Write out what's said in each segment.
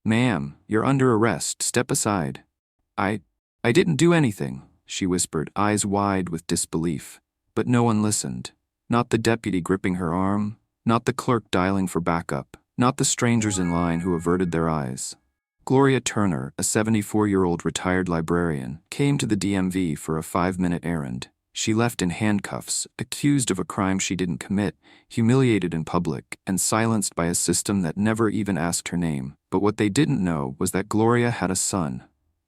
"Ma'am, you're under arrest. Step aside." I, I didn't do anything," she whispered, eyes wide with disbelief. But no one listened. Not the deputy gripping her arm, not the clerk dialing for backup, not the strangers in line who averted their eyes. Gloria Turner, a 74-year-old retired librarian, came to the DMV for a 5-minute errand. She left in handcuffs, accused of a crime she didn't commit, humiliated in public, and silenced by a system that never even asked her name. But what they didn't know was that Gloria had a son.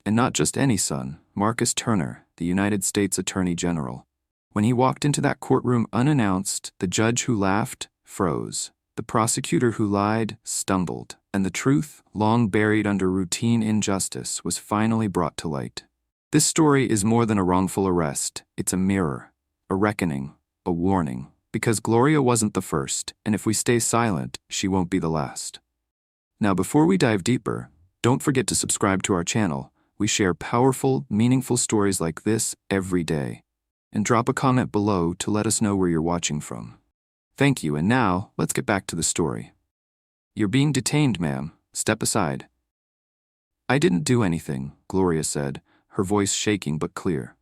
And not just any son, Marcus Turner, the United States Attorney General. When he walked into that courtroom unannounced, the judge who laughed froze. The prosecutor who lied stumbled. And the truth, long buried under routine injustice, was finally brought to light. This story is more than a wrongful arrest. It's a mirror, a reckoning, a warning. Because Gloria wasn't the first, and if we stay silent, she won't be the last. Now, before we dive deeper, don't forget to subscribe to our channel. We share powerful, meaningful stories like this every day. And drop a comment below to let us know where you're watching from. Thank you, and now, let's get back to the story. "You're being detained, ma'am. Step aside." "I didn't do anything," Gloria said, her voice shaking but clear.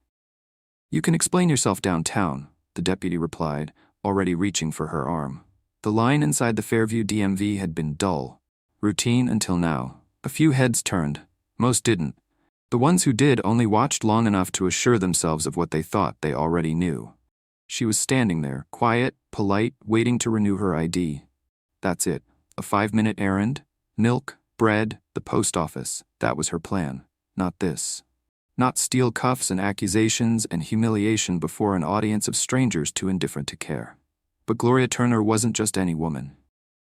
"You can explain yourself downtown," the deputy replied, already reaching for her arm. The line inside the Fairview DMV had been dull, routine until now. A few heads turned. Most didn't. The ones who did only watched long enough to assure themselves of what they thought they already knew. She was standing there, quiet, polite, waiting to renew her ID. That's it. A 5-minute errand? Milk, bread, the post office. That was her plan. Not this. Not steel cuffs and accusations and humiliation before an audience of strangers too indifferent to care. But Gloria Turner wasn't just any woman.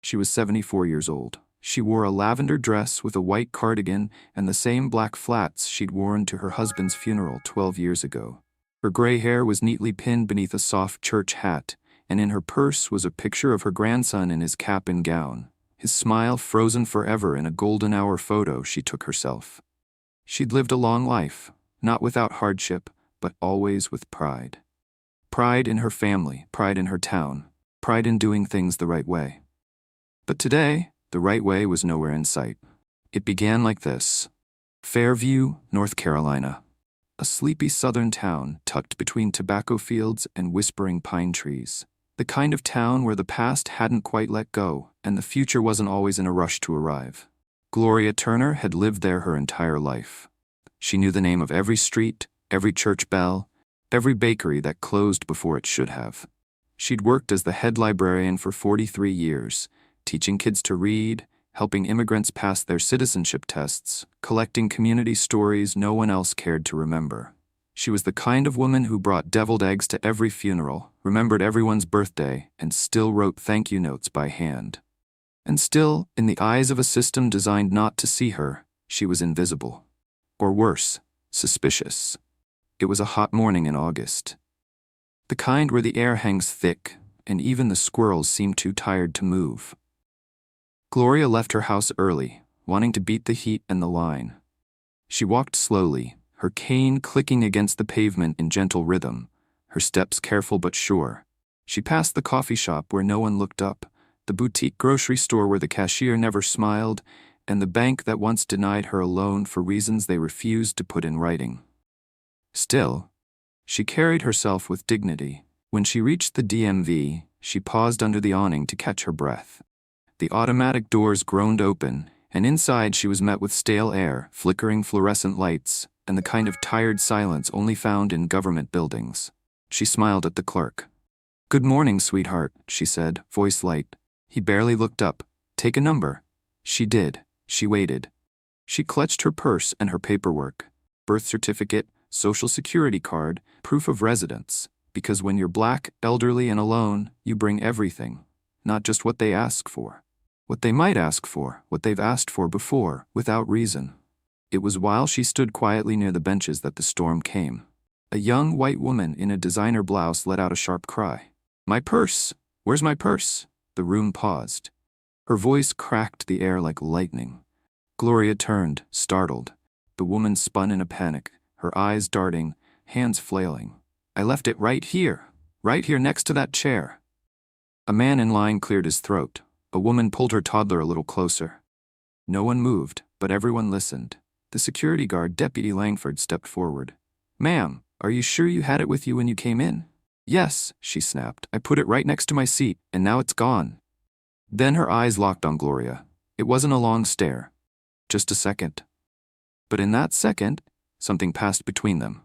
She was 74 years old. She wore a lavender dress with a white cardigan and the same black flats she'd worn to her husband's funeral 12 years ago. Her gray hair was neatly pinned beneath a soft church hat, and in her purse was a picture of her grandson in his cap and gown, his smile frozen forever in a golden hour photo she took herself. She'd lived a long life, not without hardship, but always with pride. Pride in her family, pride in her town, pride in doing things the right way. But today, the right way was nowhere in sight. It began like this. Fairview, North Carolina. A sleepy southern town tucked between tobacco fields and whispering pine trees. The kind of town where the past hadn't quite let go, and the future wasn't always in a rush to arrive. Gloria Turner had lived there her entire life. She knew the name of every street, every church bell, every bakery that closed before it should have. She'd worked as the head librarian for 43 years, teaching kids to read, helping immigrants pass their citizenship tests, collecting community stories no one else cared to remember. She was the kind of woman who brought deviled eggs to every funeral, remembered everyone's birthday, and still wrote thank you notes by hand. And still, in the eyes of a system designed not to see her, she was invisible. Or worse, suspicious. It was a hot morning in August. The kind where the air hangs thick, and even the squirrels seem too tired to move. Gloria left her house early, wanting to beat the heat and the line. She walked slowly, her cane clicking against the pavement in gentle rhythm, her steps careful but sure. She passed the coffee shop where no one looked up, the boutique grocery store where the cashier never smiled, and the bank that once denied her a loan for reasons they refused to put in writing. Still, she carried herself with dignity. When she reached the DMV, she paused under the awning to catch her breath. The automatic doors groaned open, and inside she was met with stale air, flickering fluorescent lights, and the kind of tired silence only found in government buildings. She smiled at the clerk. "Good morning, sweetheart," she said, voice light. He barely looked up. "Take a number." She did. She waited. She clutched her purse and her paperwork. Birth certificate, social security card, proof of residence. Because when you're black, elderly, and alone, you bring everything. Not just what they ask for. What they might ask for, what they've asked for before, without reason. It was while she stood quietly near the benches that the storm came. A young white woman in a designer blouse let out a sharp cry. "My purse! Where's my purse?" The room paused. Her voice cracked the air like lightning. Gloria turned, startled. The woman spun in a panic, her eyes darting, hands flailing. "I left it right here next to that chair." A man in line cleared his throat. A woman pulled her toddler a little closer. No one moved, but everyone listened. The security guard, Deputy Langford, stepped forward. "Ma'am, are you sure you had it with you when you came in?" "Yes," she snapped. "I put it right next to my seat, and now it's gone." Then her eyes locked on Gloria. It wasn't a long stare. Just a second. But in that second, something passed between them.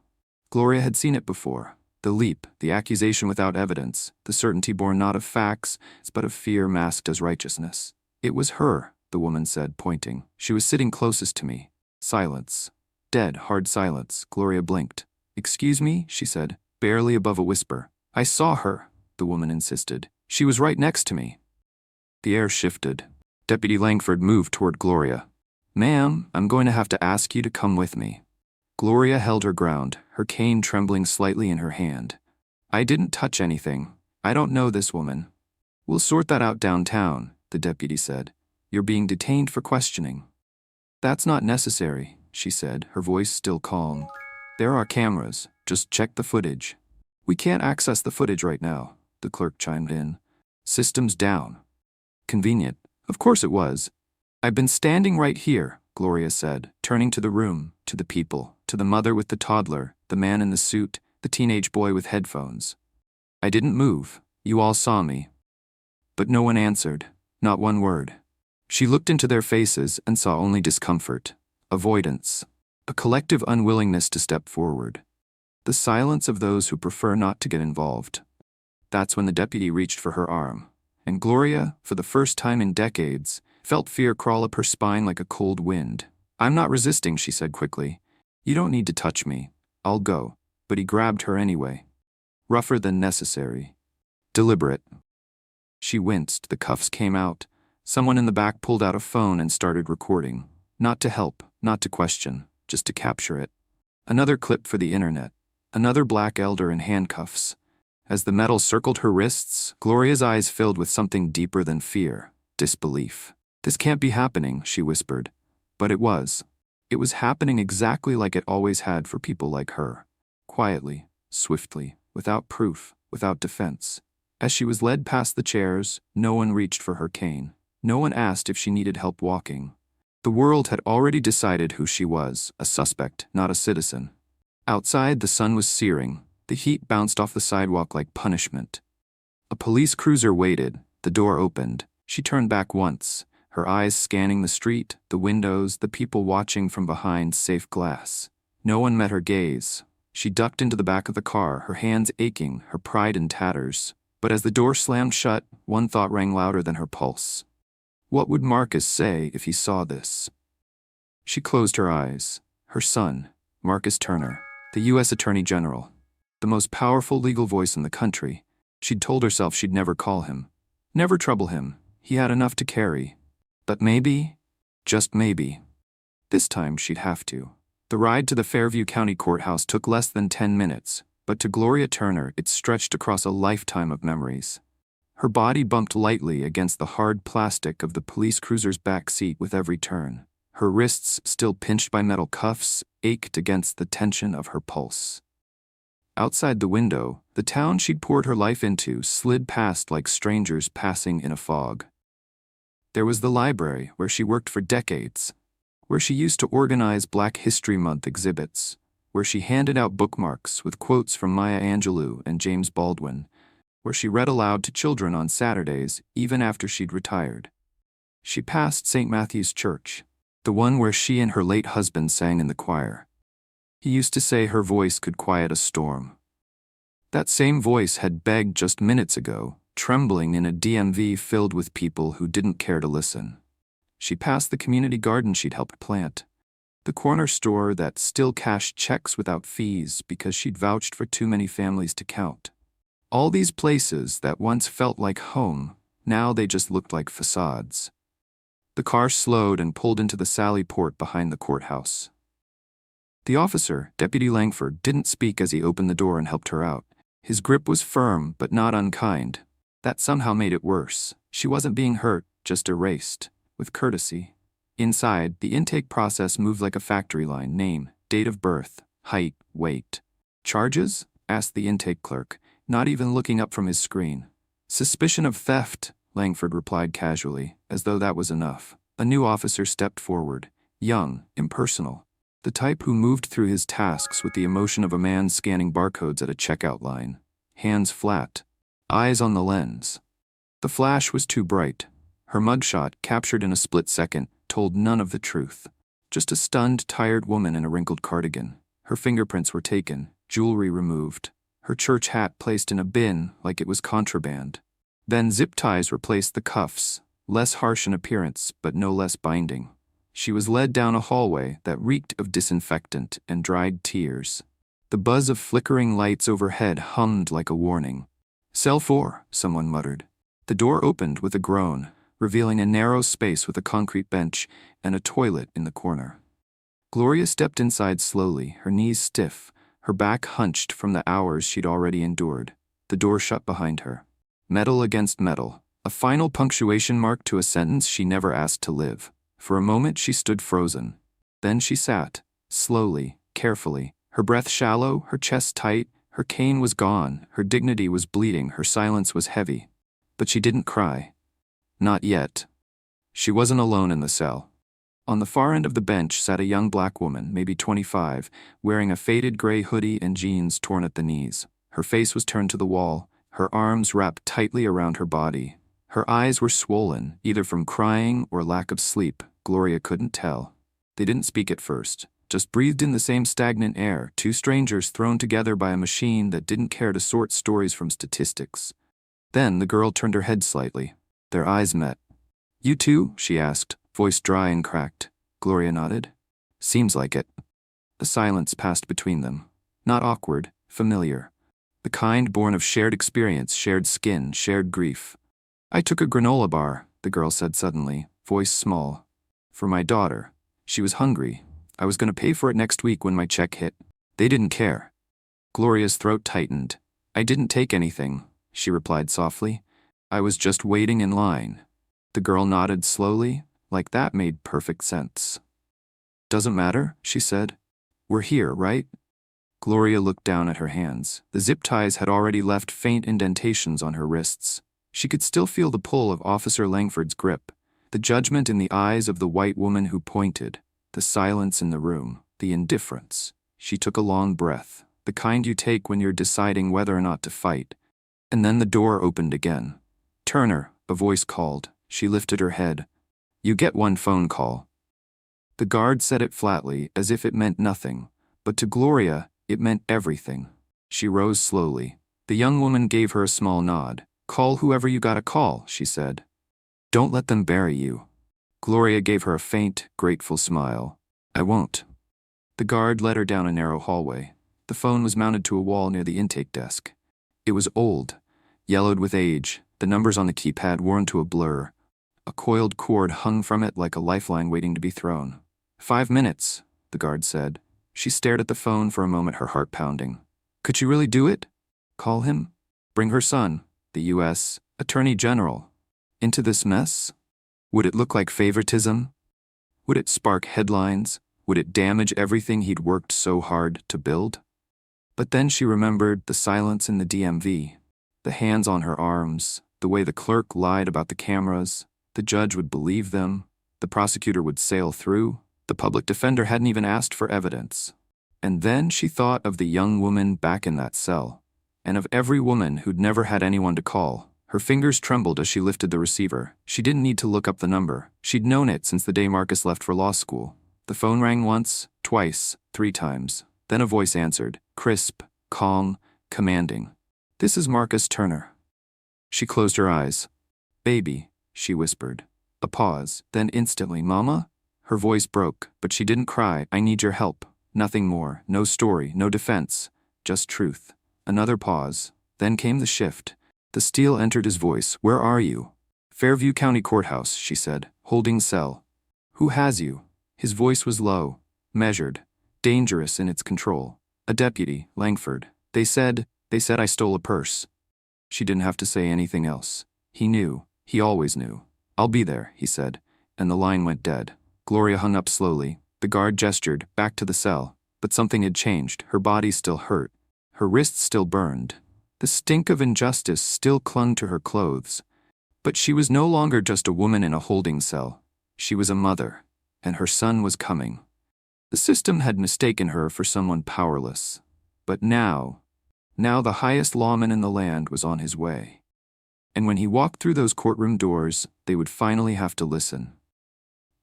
Gloria had seen it before. The leap, the accusation without evidence, the certainty born not of facts, but of fear masked as righteousness. "It was her," the woman said, pointing. "She was sitting closest to me." Silence. Dead, hard silence. Gloria blinked. "Excuse me," she said, barely above a whisper. "I saw her," the woman insisted. "She was right next to me." The air shifted. Deputy Langford moved toward Gloria. "Ma'am, I'm going to have to ask you to come with me." Gloria held her ground, her cane trembling slightly in her hand. "I didn't touch anything. I don't know this woman." "We'll sort that out downtown," the deputy said. "You're being detained for questioning." "That's not necessary," she said, her voice still calm. "There are cameras. Just check the footage." "We can't access the footage right now," the clerk chimed in. "System's down." Convenient. Of course it was. "I've been standing right here," Gloria said, turning to the room, to the people, to the mother with the toddler, the man in the suit, the teenage boy with headphones. "I didn't move. You all saw me." But no one answered, not one word. She looked into their faces and saw only discomfort, avoidance, a collective unwillingness to step forward. The silence of those who prefer not to get involved. That's when the deputy reached for her arm, and Gloria, for the first time in decades, felt fear crawl up her spine like a cold wind. "I'm not resisting," she said quickly. "You don't need to touch me. I'll go." But he grabbed her anyway. Rougher than necessary. Deliberate. She winced. The cuffs came out. Someone in the back pulled out a phone and started recording. Not to help, not to question, just to capture it. Another clip for the internet. Another black elder in handcuffs. As the metal circled her wrists, Gloria's eyes filled with something deeper than fear, disbelief. "This can't be happening," she whispered. But it was. It was happening exactly like it always had for people like her. Quietly, swiftly, without proof, without defense. As she was led past the chairs, no one reached for her cane. No one asked if she needed help walking. The world had already decided who she was, a suspect, not a citizen. Outside, the sun was searing. The heat bounced off the sidewalk like punishment. A police cruiser waited. The door opened. She turned back once, her eyes scanning the street, the windows, the people watching from behind safe glass. No one met her gaze. She ducked into the back of the car, her hands aching, her pride in tatters. But as the door slammed shut, one thought rang louder than her pulse. What would Marcus say if he saw this? She closed her eyes. Her son, Marcus Turner, the U.S. Attorney General, the most powerful legal voice in the country. She'd told herself she'd never call him, never trouble him. He had enough to carry. But maybe, just maybe, this time she'd have to. The ride to the Fairview County Courthouse took less than 10 minutes, but to Gloria Turner it stretched across a lifetime of memories. Her body bumped lightly against the hard plastic of the police cruiser's back seat with every turn. Her wrists, still pinched by metal cuffs, ached against the tension of her pulse. Outside the window, the town she'd poured her life into slid past like strangers passing in a fog. There was the library where she worked for decades, where she used to organize Black History Month exhibits, where she handed out bookmarks with quotes from Maya Angelou and James Baldwin, where she read aloud to children on Saturdays even after she'd retired. She passed St. Matthew's Church, the one where she and her late husband sang in the choir. He used to say her voice could quiet a storm. That same voice had begged just minutes ago, trembling in a DMV filled with people who didn't care to listen. She passed the community garden she'd helped plant, the corner store that still cashed checks without fees because she'd vouched for too many families to count. All these places that once felt like home, now they just looked like facades. The car slowed and pulled into the Sally Port behind the courthouse. The officer, Deputy Langford, didn't speak as he opened the door and helped her out. His grip was firm but not unkind. That somehow made it worse. She wasn't being hurt, just erased, with courtesy. Inside, the intake process moved like a factory line. Name, date of birth, height, weight. "Charges?" asked the intake clerk, not even looking up from his screen. "Suspicion of theft," Langford replied casually, as though that was enough. A new officer stepped forward, young, impersonal. The type who moved through his tasks with the emotion of a man scanning barcodes at a checkout line. Hands flat, eyes on the lens. The flash was too bright. Her mugshot, captured in a split second, told none of the truth. Just a stunned, tired woman in a wrinkled cardigan. Her fingerprints were taken, jewelry removed, her church hat placed in a bin like it was contraband. Then zip ties replaced the cuffs, less harsh in appearance but no less binding. She was led down a hallway that reeked of disinfectant and dried tears. The buzz of flickering lights overhead hummed like a warning. "Cell 4, someone muttered. The door opened with a groan, revealing a narrow space with a concrete bench and a toilet in the corner. Gloria stepped inside slowly, her knees stiff, her back hunched from the hours she'd already endured. The door shut behind her. Metal against metal, a final punctuation mark to a sentence she never asked to live. For a moment she stood frozen. Then she sat, slowly, carefully, her breath shallow, her chest tight, her cane was gone, her dignity was bleeding, her silence was heavy. But she didn't cry. Not yet. She wasn't alone in the cell. On the far end of the bench sat a young black woman, maybe 25, wearing a faded gray hoodie and jeans torn at the knees. Her face was turned to the wall, her arms wrapped tightly around her body. Her eyes were swollen, either from crying or lack of sleep. Gloria couldn't tell. They didn't speak at first, just breathed in the same stagnant air, two strangers thrown together by a machine that didn't care to sort stories from statistics. Then the girl turned her head slightly. Their eyes met. "You too?" she asked, voice dry and cracked. Gloria nodded. "Seems like it." A silence passed between them. Not awkward, familiar. The kind born of shared experience, shared skin, shared grief. "I took a granola bar," the girl said suddenly, voice small. "For my daughter. She was hungry. I was going to pay for it next week when my check hit. They didn't care." Gloria's throat tightened. "I didn't take anything," she replied softly. "I was just waiting in line." The girl nodded slowly, like that made perfect sense. "Doesn't matter," she said. "We're here, right?" Gloria looked down at her hands. The zip ties had already left faint indentations on her wrists. She could still feel the pull of Officer Langford's grip, the judgment in the eyes of the white woman who pointed, the silence in the room, the indifference. She took a long breath, the kind you take when you're deciding whether or not to fight. And then the door opened again. "Turner," a voice called. She lifted her head. "You get one phone call." The guard said it flatly, as if it meant nothing, but to Gloria, it meant everything. She rose slowly. The young woman gave her a small nod. "Call whoever you gotta call," she said. "Don't let them bury you." Gloria gave her a faint, grateful smile. "I won't." The guard led her down a narrow hallway. The phone was mounted to a wall near the intake desk. It was old, yellowed with age, the numbers on the keypad worn to a blur. A coiled cord hung from it like a lifeline waiting to be thrown. 5 minutes, the guard said. She stared at the phone for a moment, her heart pounding. Could she really do it? Call him? Bring her son, the U.S. Attorney General, into this mess? Would it look like favoritism? Would it spark headlines? Would it damage everything he'd worked so hard to build? But then she remembered the silence in the DMV, the hands on her arms, the way the clerk lied about the cameras. The judge would believe them, the prosecutor would sail through, the public defender hadn't even asked for evidence. And then she thought of the young woman back in that cell, and of every woman who'd never had anyone to call. Her fingers trembled as she lifted the receiver. She didn't need to look up the number. She'd known it since the day Marcus left for law school. The phone rang once, twice, 3 times. Then a voice answered, crisp, calm, commanding. "This is Marcus Turner." She closed her eyes. "Baby," she whispered. A pause, then instantly, "Mama?" Her voice broke, but she didn't cry. "I need your help." Nothing more, no story, no defense, just truth. Another pause, then came the shift. The steel entered his voice. "Where are you?" "Fairview County Courthouse," she said, "holding cell." "Who has you?" His voice was low, measured, dangerous in its control. "A deputy, Langford. They said I stole a purse." She didn't have to say anything else. He knew. He always knew. "I'll be there," he said, and the line went dead. Gloria hung up slowly. The guard gestured, back to the cell. But something had changed. Her body still hurt. Her wrists still burned. The stink of injustice still clung to her clothes. But she was no longer just a woman in a holding cell. She was a mother, and her son was coming. The system had mistaken her for someone powerless. But now the highest lawman in the land was on his way. And when he walked through those courtroom doors, they would finally have to listen.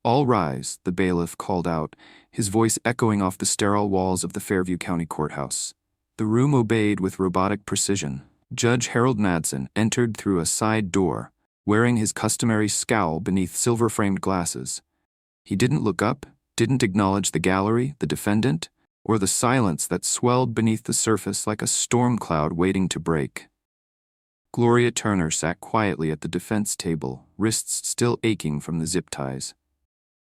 "All rise," the bailiff called out, his voice echoing off the sterile walls of the Fairview County Courthouse. The room obeyed with robotic precision. Judge Harold Madsen entered through a side door, wearing his customary scowl beneath silver-framed glasses. He didn't look up, didn't acknowledge the gallery, the defendant, or the silence that swelled beneath the surface like a storm cloud waiting to break. Gloria Turner sat quietly at the defense table, wrists still aching from the zip ties.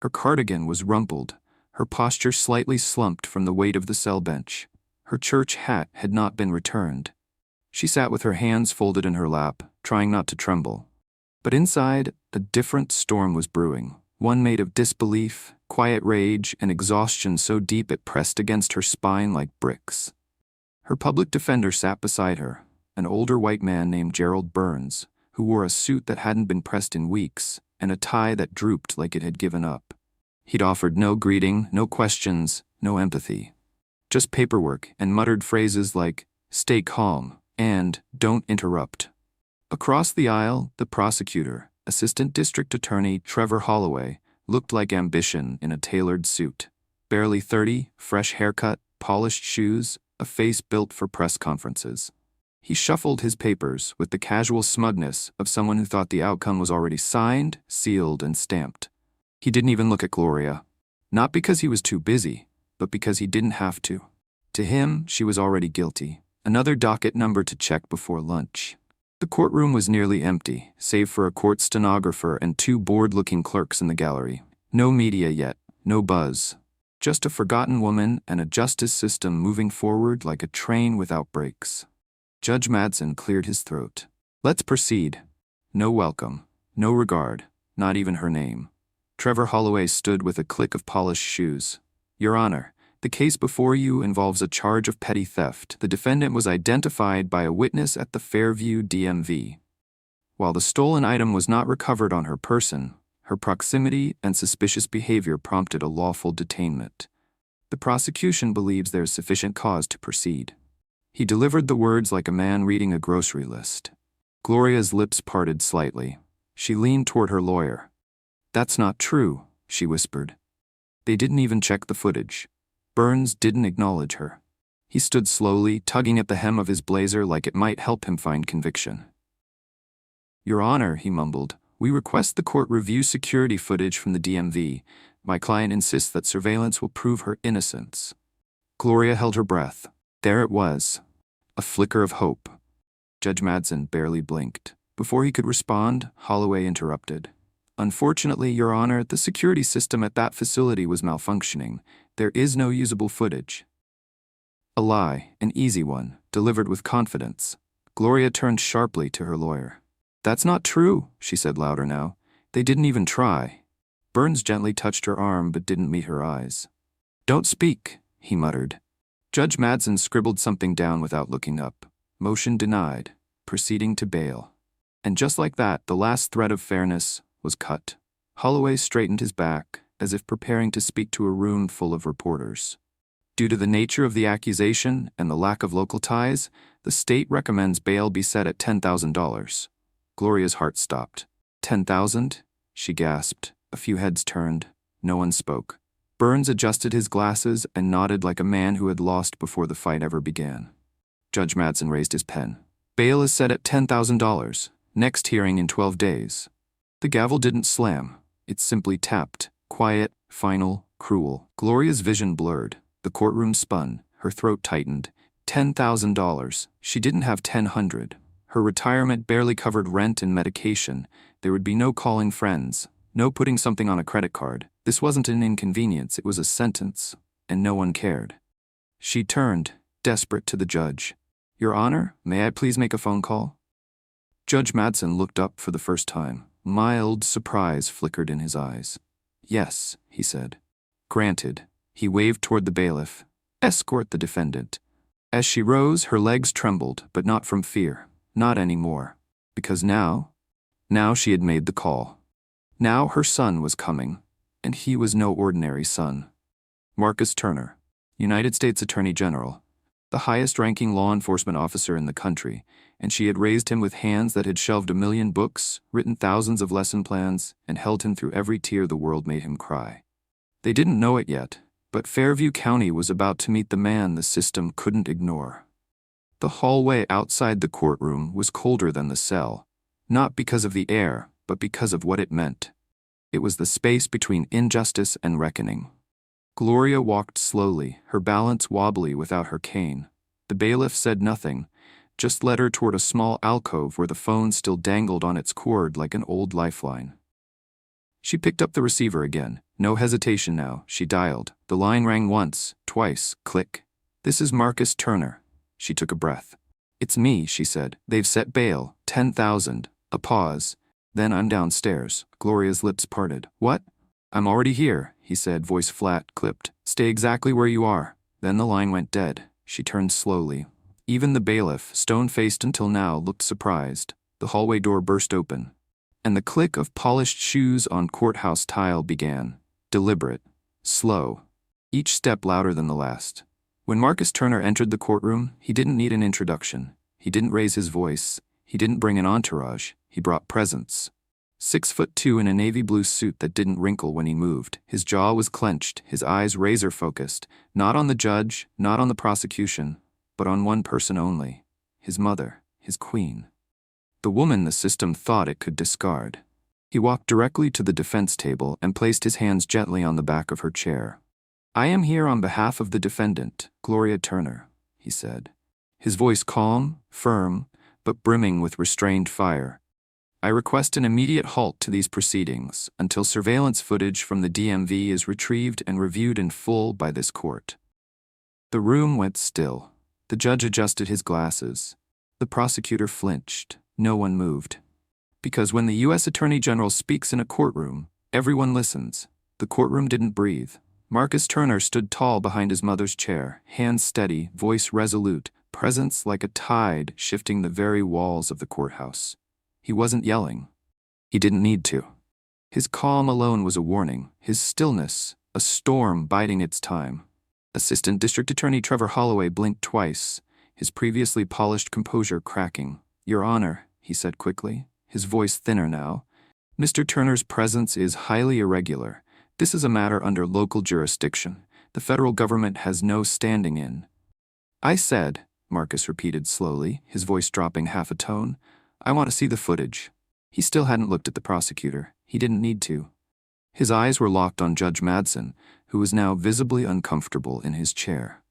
Her cardigan was rumpled, her posture slightly slumped from the weight of the cell bench. Her church hat had not been returned. She sat with her hands folded in her lap, trying not to tremble. But inside, a different storm was brewing, one made of disbelief, quiet rage, and exhaustion so deep it pressed against her spine like bricks. Her public defender sat beside her, an older white man named Gerald Burns, who wore a suit that hadn't been pressed in weeks, and a tie that drooped like it had given up. He'd offered no greeting, no questions, no empathy. Just paperwork and muttered phrases like, "Stay calm," and "Don't interrupt." Across the aisle, the prosecutor, Assistant District Attorney Trevor Holloway, looked like ambition in a tailored suit. Barely 30, fresh haircut, polished shoes, a face built for press conferences. He shuffled his papers with the casual smugness of someone who thought the outcome was already signed, sealed, and stamped. He didn't even look at Gloria. Not because he was too busy, but because he didn't have to. To him, she was already guilty. Another docket number to check before lunch. The courtroom was nearly empty, save for a court stenographer and two bored-looking clerks in the gallery. No media yet, no buzz. Just a forgotten woman and a justice system moving forward like a train without brakes. Judge Madsen cleared his throat. "Let's proceed." No welcome, no regard, not even her name. Trevor Holloway stood with a click of polished shoes. "Your Honor, the case before you involves a charge of petty theft. The defendant was identified by a witness at the Fairview DMV. While the stolen item was not recovered on her person, her proximity and suspicious behavior prompted a lawful detainment. The prosecution believes there is sufficient cause to proceed." He delivered the words like a man reading a grocery list. Gloria's lips parted slightly. She leaned toward her lawyer. "That's not true," she whispered. "They didn't even check the footage." Burns didn't acknowledge her. He stood slowly, tugging at the hem of his blazer like it might help him find conviction. "Your Honor," he mumbled, "we request the court review security footage from the DMV. My client insists that surveillance will prove her innocence." Gloria held her breath. There it was. A flicker of hope. Judge Madsen barely blinked. Before he could respond, Holloway interrupted. "Unfortunately, Your Honor, the security system at that facility was malfunctioning. There is no usable footage." A lie, an easy one, delivered with confidence. Gloria turned sharply to her lawyer. "That's not true," she said louder now. "They didn't even try." Burns gently touched her arm but didn't meet her eyes. "Don't speak," he muttered. Judge Madsen scribbled something down without looking up. Motion denied. Proceeding to bail. And just like that, the last thread of fairness was cut. Holloway straightened his back, as if preparing to speak to a room full of reporters. "Due to the nature of the accusation and the lack of local ties, the state recommends bail be set at $10,000. Gloria's heart stopped. "10,000? She gasped. A few heads turned. No one spoke. Burns adjusted his glasses and nodded like a man who had lost before the fight ever began. Judge Madsen raised his pen. "Bail is set at $10,000. Next hearing in 12 days. The gavel didn't slam. It simply tapped. Quiet, final, cruel. Gloria's vision blurred. The courtroom spun. Her throat tightened. $10,000. She didn't have 1,000. Her retirement barely covered rent and medication. There would be no calling friends. No putting something on a credit card. This wasn't an inconvenience, it was a sentence. And no one cared. She turned, desperate, to the judge. "Your Honor, may I please make a phone call?" Judge Madsen looked up for the first time. Mild surprise flickered in his eyes. "Yes," he said. "Granted." He waved toward the bailiff. "Escort the defendant." As she rose, her legs trembled, but not from fear. Not anymore. Because now she had made the call. Now her son was coming. And he was no ordinary son. Marcus Turner, United States Attorney General, the highest-ranking law enforcement officer in the country, and she had raised him with hands that had shelved 1,000,000 books, written thousands of lesson plans, and held him through every tear the world made him cry. They didn't know it yet, but Fairview County was about to meet the man the system couldn't ignore. The hallway outside the courtroom was colder than the cell, not because of the air, but because of what it meant. It was the space between injustice and reckoning. Gloria walked slowly, her balance wobbly without her cane. The bailiff said nothing, just led her toward a small alcove where the phone still dangled on its cord like an old lifeline. She picked up the receiver again. No hesitation now, she dialed. The line rang once, twice, click. "This is Marcus Turner." She took a breath. "It's me," she said. "They've set bail, 10,000. A pause. "Then I'm downstairs." Gloria's lips parted. "What?" "I'm already here," he said, voice flat, clipped. "Stay exactly where you are." Then the line went dead. She turned slowly. Even the bailiff, stone-faced until now, looked surprised. The hallway door burst open, and the click of polished shoes on courthouse tile began. Deliberate. Slow. Each step louder than the last. When Marcus Turner entered the courtroom, he didn't need an introduction. He didn't raise his voice. He didn't bring an entourage. He brought presence. 6'2" in a navy blue suit that didn't wrinkle when he moved. His jaw was clenched, his eyes razor-focused, not on the judge, not on the prosecution, but on one person only. His mother, his queen. The woman the system thought it could discard. He walked directly to the defense table and placed his hands gently on the back of her chair. "I am here on behalf of the defendant, Gloria Turner," he said. His voice calm, firm, but brimming with restrained fire. "I request an immediate halt to these proceedings until surveillance footage from the DMV is retrieved and reviewed in full by this court." The room went still. The judge adjusted his glasses. The prosecutor flinched. No one moved. Because when the U.S. Attorney General speaks in a courtroom, everyone listens. The courtroom didn't breathe. Marcus Turner stood tall behind his mother's chair, hands steady, voice resolute, presence like a tide shifting the very walls of the courthouse. He wasn't yelling. He didn't need to. His calm alone was a warning, his stillness, a storm biding its time. Assistant District Attorney Trevor Holloway blinked twice, his previously polished composure cracking. "Your Honor," he said quickly, his voice thinner now, "Mr. Turner's presence is highly irregular. This is a matter under local jurisdiction. The federal government has no standing in." "I said," Marcus repeated slowly, his voice dropping half a tone, "I want to see the footage." He still hadn't looked at the prosecutor. He didn't need to. His eyes were locked on Judge Madsen, who was now visibly uncomfortable in his chair.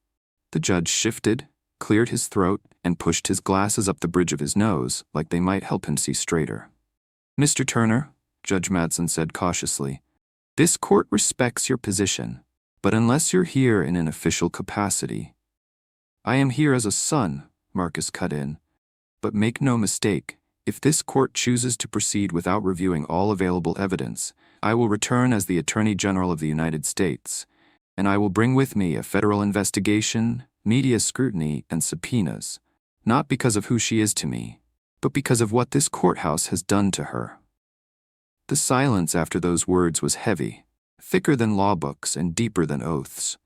The judge shifted, cleared his throat, and pushed his glasses up the bridge of his nose like they might help him see straighter. "Mr. Turner," Judge Madsen said cautiously, "this court respects your position, but unless you're here in an official capacity—" "I am here as a son," Marcus cut in. "But make no mistake, if this court chooses to proceed without reviewing all available evidence, I will return as the Attorney General of the United States, and I will bring with me a federal investigation, media scrutiny, and subpoenas, not because of who she is to me, but because of what this courthouse has done to her." The silence after those words was heavy, thicker than law books and deeper than oaths.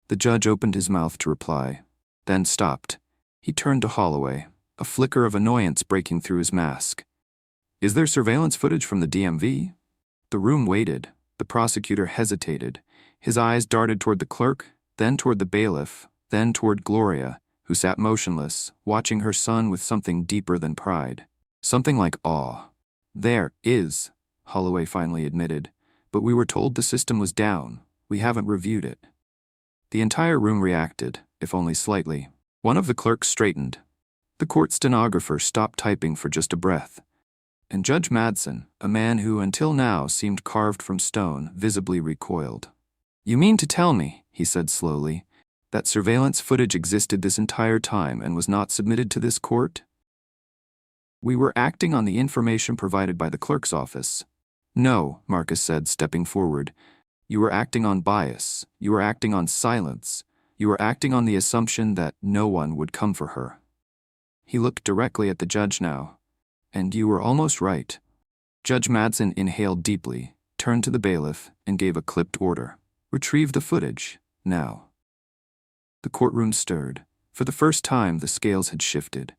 The judge opened his mouth to reply, then stopped. He turned to Holloway, a flicker of annoyance breaking through his mask. "Is there surveillance footage from the DMV?" The room waited. The prosecutor hesitated. His eyes darted toward the clerk, then toward the bailiff, then toward Gloria, who sat motionless, watching her son with something deeper than pride. Something like awe. "There is," Holloway finally admitted, "but we were told the system was down. We haven't reviewed it." The entire room reacted, if only slightly. One of the clerks straightened. The court stenographer stopped typing for just a breath. And Judge Madsen, a man who until now seemed carved from stone, visibly recoiled. "You mean to tell me," he said slowly, "that surveillance footage existed this entire time and was not submitted to this court?" "We were acting on the information provided by the clerk's office." "No," Marcus said, stepping forward. "You were acting on bias. You were acting on silence. You were acting on the assumption that no one would come for her." He looked directly at the judge now. "And you were almost right." Judge Madsen inhaled deeply, turned to the bailiff and gave a clipped order. "Retrieve the footage, now." The courtroom stirred. For the first time, the scales had shifted.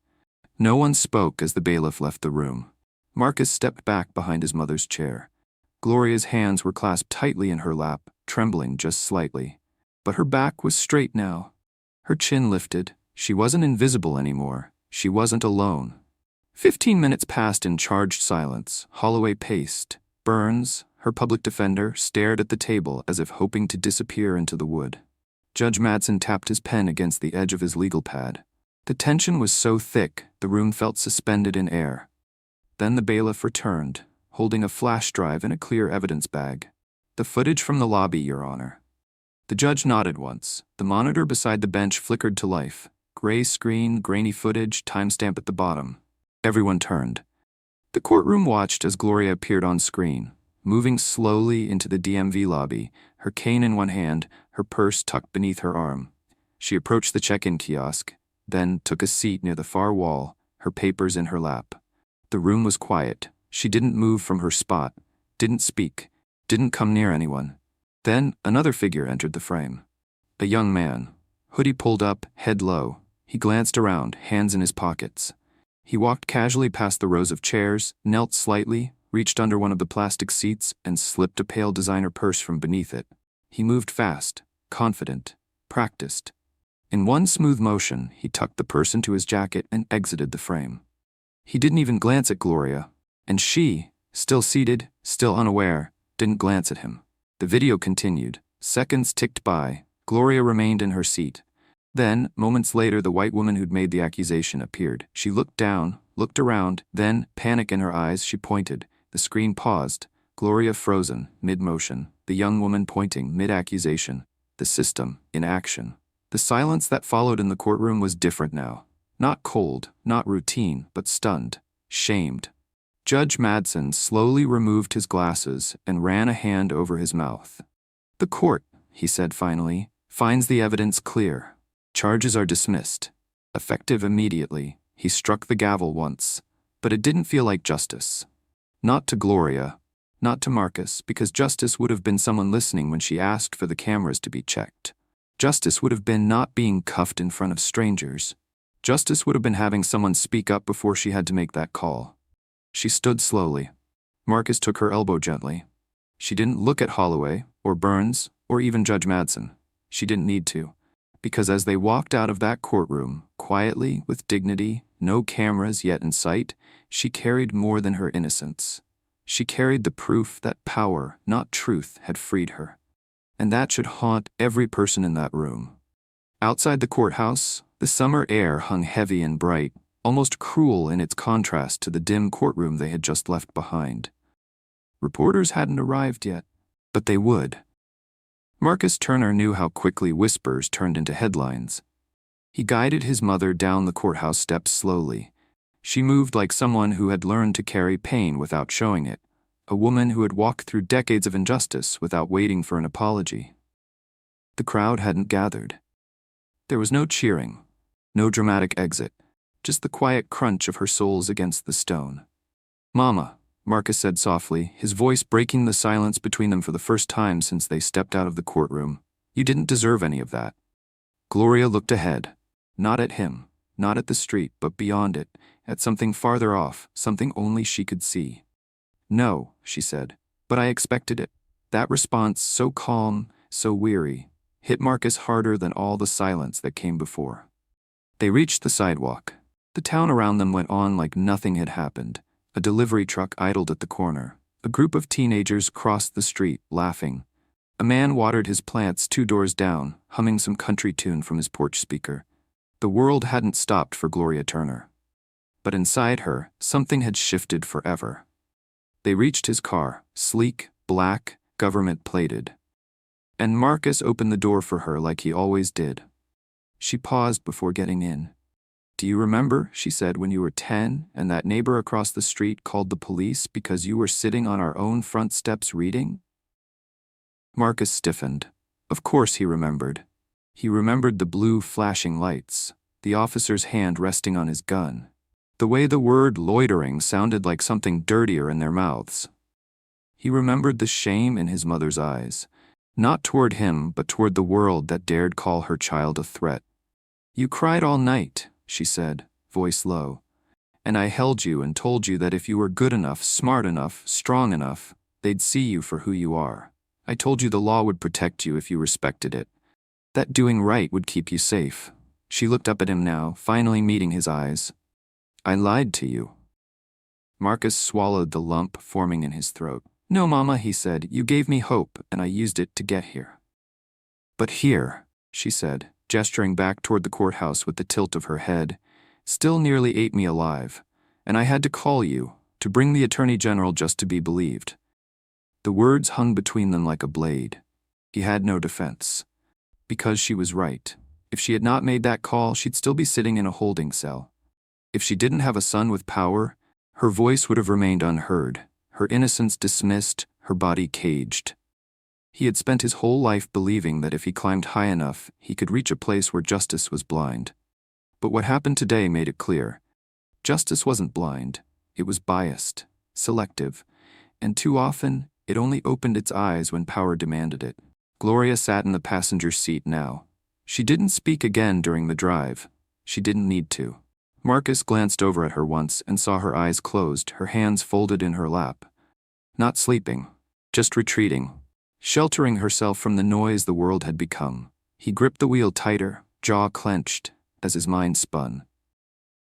No one spoke as the bailiff left the room. Marcus stepped back behind his mother's chair. Gloria's hands were clasped tightly in her lap, trembling just slightly. But her back was straight now. Her chin lifted. She wasn't invisible anymore. She wasn't alone. 15 minutes passed in charged silence. Holloway paced. Burns, her public defender, stared at the table as if hoping to disappear into the wood. Judge Madsen tapped his pen against the edge of his legal pad. The tension was so thick, the room felt suspended in air. Then the bailiff returned, holding a flash drive and a clear evidence bag. "The footage from the lobby, Your Honor." The judge nodded once. The monitor beside the bench flickered to life. Gray screen, grainy footage, timestamp at the bottom. Everyone turned. The courtroom watched as Gloria appeared on screen, moving slowly into the DMV lobby, her cane in one hand, her purse tucked beneath her arm. She approached the check-in kiosk, then took a seat near the far wall, her papers in her lap. The room was quiet. She didn't move from her spot, didn't speak, didn't come near anyone. Then another figure entered the frame. A young man, hoodie pulled up, head low. He glanced around, hands in his pockets. He walked casually past the rows of chairs, knelt slightly, reached under one of the plastic seats, and slipped a pale designer purse from beneath it. He moved fast, confident, practiced. In one smooth motion, he tucked the purse into his jacket and exited the frame. He didn't even glance at Gloria, and she, still seated, still unaware, didn't glance at him. The video continued. Seconds ticked by. Gloria remained in her seat. Then, moments later, the white woman who'd made the accusation appeared. She looked down, looked around, then, panic in her eyes, she pointed. The screen paused. Gloria frozen, mid-motion. The young woman pointing, mid-accusation. The system, in action. The silence that followed in the courtroom was different now. Not cold, not routine, but stunned, shamed. Judge Madsen slowly removed his glasses and ran a hand over his mouth. "The court," he said finally, "finds the evidence clear. Charges are dismissed." Effective immediately, he struck the gavel once, but it didn't feel like justice. Not to Gloria, not to Marcus, because justice would have been someone listening when she asked for the cameras to be checked. Justice would have been not being cuffed in front of strangers. Justice would have been having someone speak up before she had to make that call. She stood slowly. Marcus took her elbow gently. She didn't look at Holloway, or Burns, or even Judge Madsen. She didn't need to. Because as they walked out of that courtroom, quietly, with dignity, no cameras yet in sight, she carried more than her innocence. She carried the proof that power, not truth, had freed her. And that should haunt every person in that room. Outside the courthouse, the summer air hung heavy and bright, almost cruel in its contrast to the dim courtroom they had just left behind. Reporters hadn't arrived yet, but they would. Marcus Turner knew how quickly whispers turned into headlines. He guided his mother down the courthouse steps slowly. She moved like someone who had learned to carry pain without showing it, a woman who had walked through decades of injustice without waiting for an apology. The crowd hadn't gathered. There was no cheering, no dramatic exit, just the quiet crunch of her soles against the stone. "Mama," Marcus said softly, his voice breaking the silence between them for the first time since they stepped out of the courtroom. "You didn't deserve any of that." Gloria looked ahead, not at him, not at the street, but beyond it, at something farther off, something only she could see. "No," she said, "but I expected it." That response, so calm, so weary, hit Marcus harder than all the silence that came before. They reached the sidewalk. The town around them went on like nothing had happened. A delivery truck idled at the corner. A group of teenagers crossed the street, laughing. A man watered his plants 2 doors down, humming some country tune from his porch speaker. The world hadn't stopped for Gloria Turner. But inside her, something had shifted forever. They reached his car, sleek, black, government-plated. And Marcus opened the door for her like he always did. She paused before getting in. "Do you remember," she said, "when you were 10 and that neighbor across the street called the police because you were sitting on our own front steps reading?" Marcus stiffened. Of course he remembered. He remembered the blue flashing lights, the officer's hand resting on his gun, the way the word loitering sounded like something dirtier in their mouths. He remembered the shame in his mother's eyes, not toward him but toward the world that dared call her child a threat. "You cried all night," she said, voice low. "And I held you and told you that if you were good enough, smart enough, strong enough, they'd see you for who you are. I told you the law would protect you if you respected it. That doing right would keep you safe." She looked up at him now, finally meeting his eyes. "I lied to you." Marcus swallowed the lump forming in his throat. "No, Mama," he said, "you gave me hope, and I used it to get here." "But here," she said, gesturing back toward the courthouse with the tilt of her head, "still nearly ate me alive, and I had to call you, to bring the Attorney General just to be believed." The words hung between them like a blade. He had no defense. Because she was right. If she had not made that call, she'd still be sitting in a holding cell. If she didn't have a son with power, her voice would have remained unheard, her innocence dismissed, her body caged. He had spent his whole life believing that if he climbed high enough, he could reach a place where justice was blind. But what happened today made it clear. Justice wasn't blind. It was biased, selective, and too often, it only opened its eyes when power demanded it. Gloria sat in the passenger seat now. She didn't speak again during the drive. She didn't need to. Marcus glanced over at her once and saw her eyes closed, her hands folded in her lap. Not sleeping, just retreating, sheltering herself from the noise the world had become. He gripped the wheel tighter, jaw clenched, as his mind spun.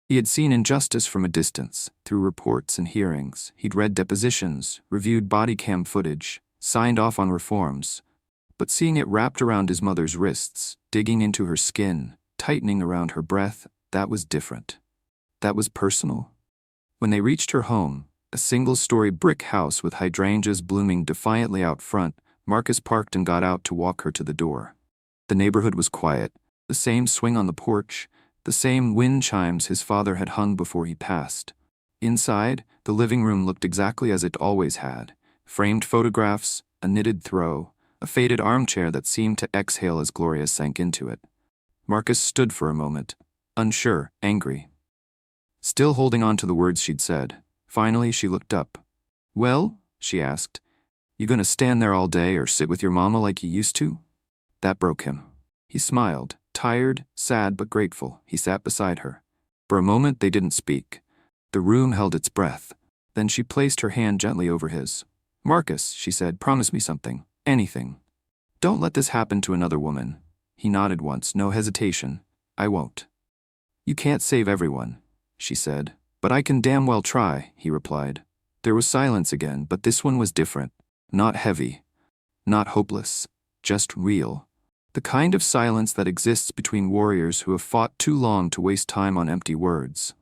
He had seen injustice from a distance, through reports and hearings. He'd read depositions, reviewed body cam footage, signed off on reforms. But seeing it wrapped around his mother's wrists, digging into her skin, tightening around her breath, that was different. That was personal. When they reached her home, a single-story brick house with hydrangeas blooming defiantly out front, Marcus parked and got out to walk her to the door. The neighborhood was quiet, the same swing on the porch, the same wind chimes his father had hung before he passed. Inside, the living room looked exactly as it always had. Framed photographs, a knitted throw, a faded armchair that seemed to exhale as Gloria sank into it. Marcus stood for a moment, unsure, angry. Still holding on to the words she'd said. Finally, she looked up. "Well?" she asked. "You gonna stand there all day or sit with your mama like you used to?" That broke him. He smiled, tired, sad but grateful. He sat beside her. For a moment they didn't speak. The room held its breath. Then she placed her hand gently over his. "Marcus," she said, "promise me something. Anything. Don't let this happen to another woman." He nodded once, no hesitation. "I won't." "You can't save everyone," she said. "But I can damn well try," he replied. There was silence again, but this one was different. Not heavy. Not hopeless. Just real. The kind of silence that exists between warriors who have fought too long to waste time on empty words.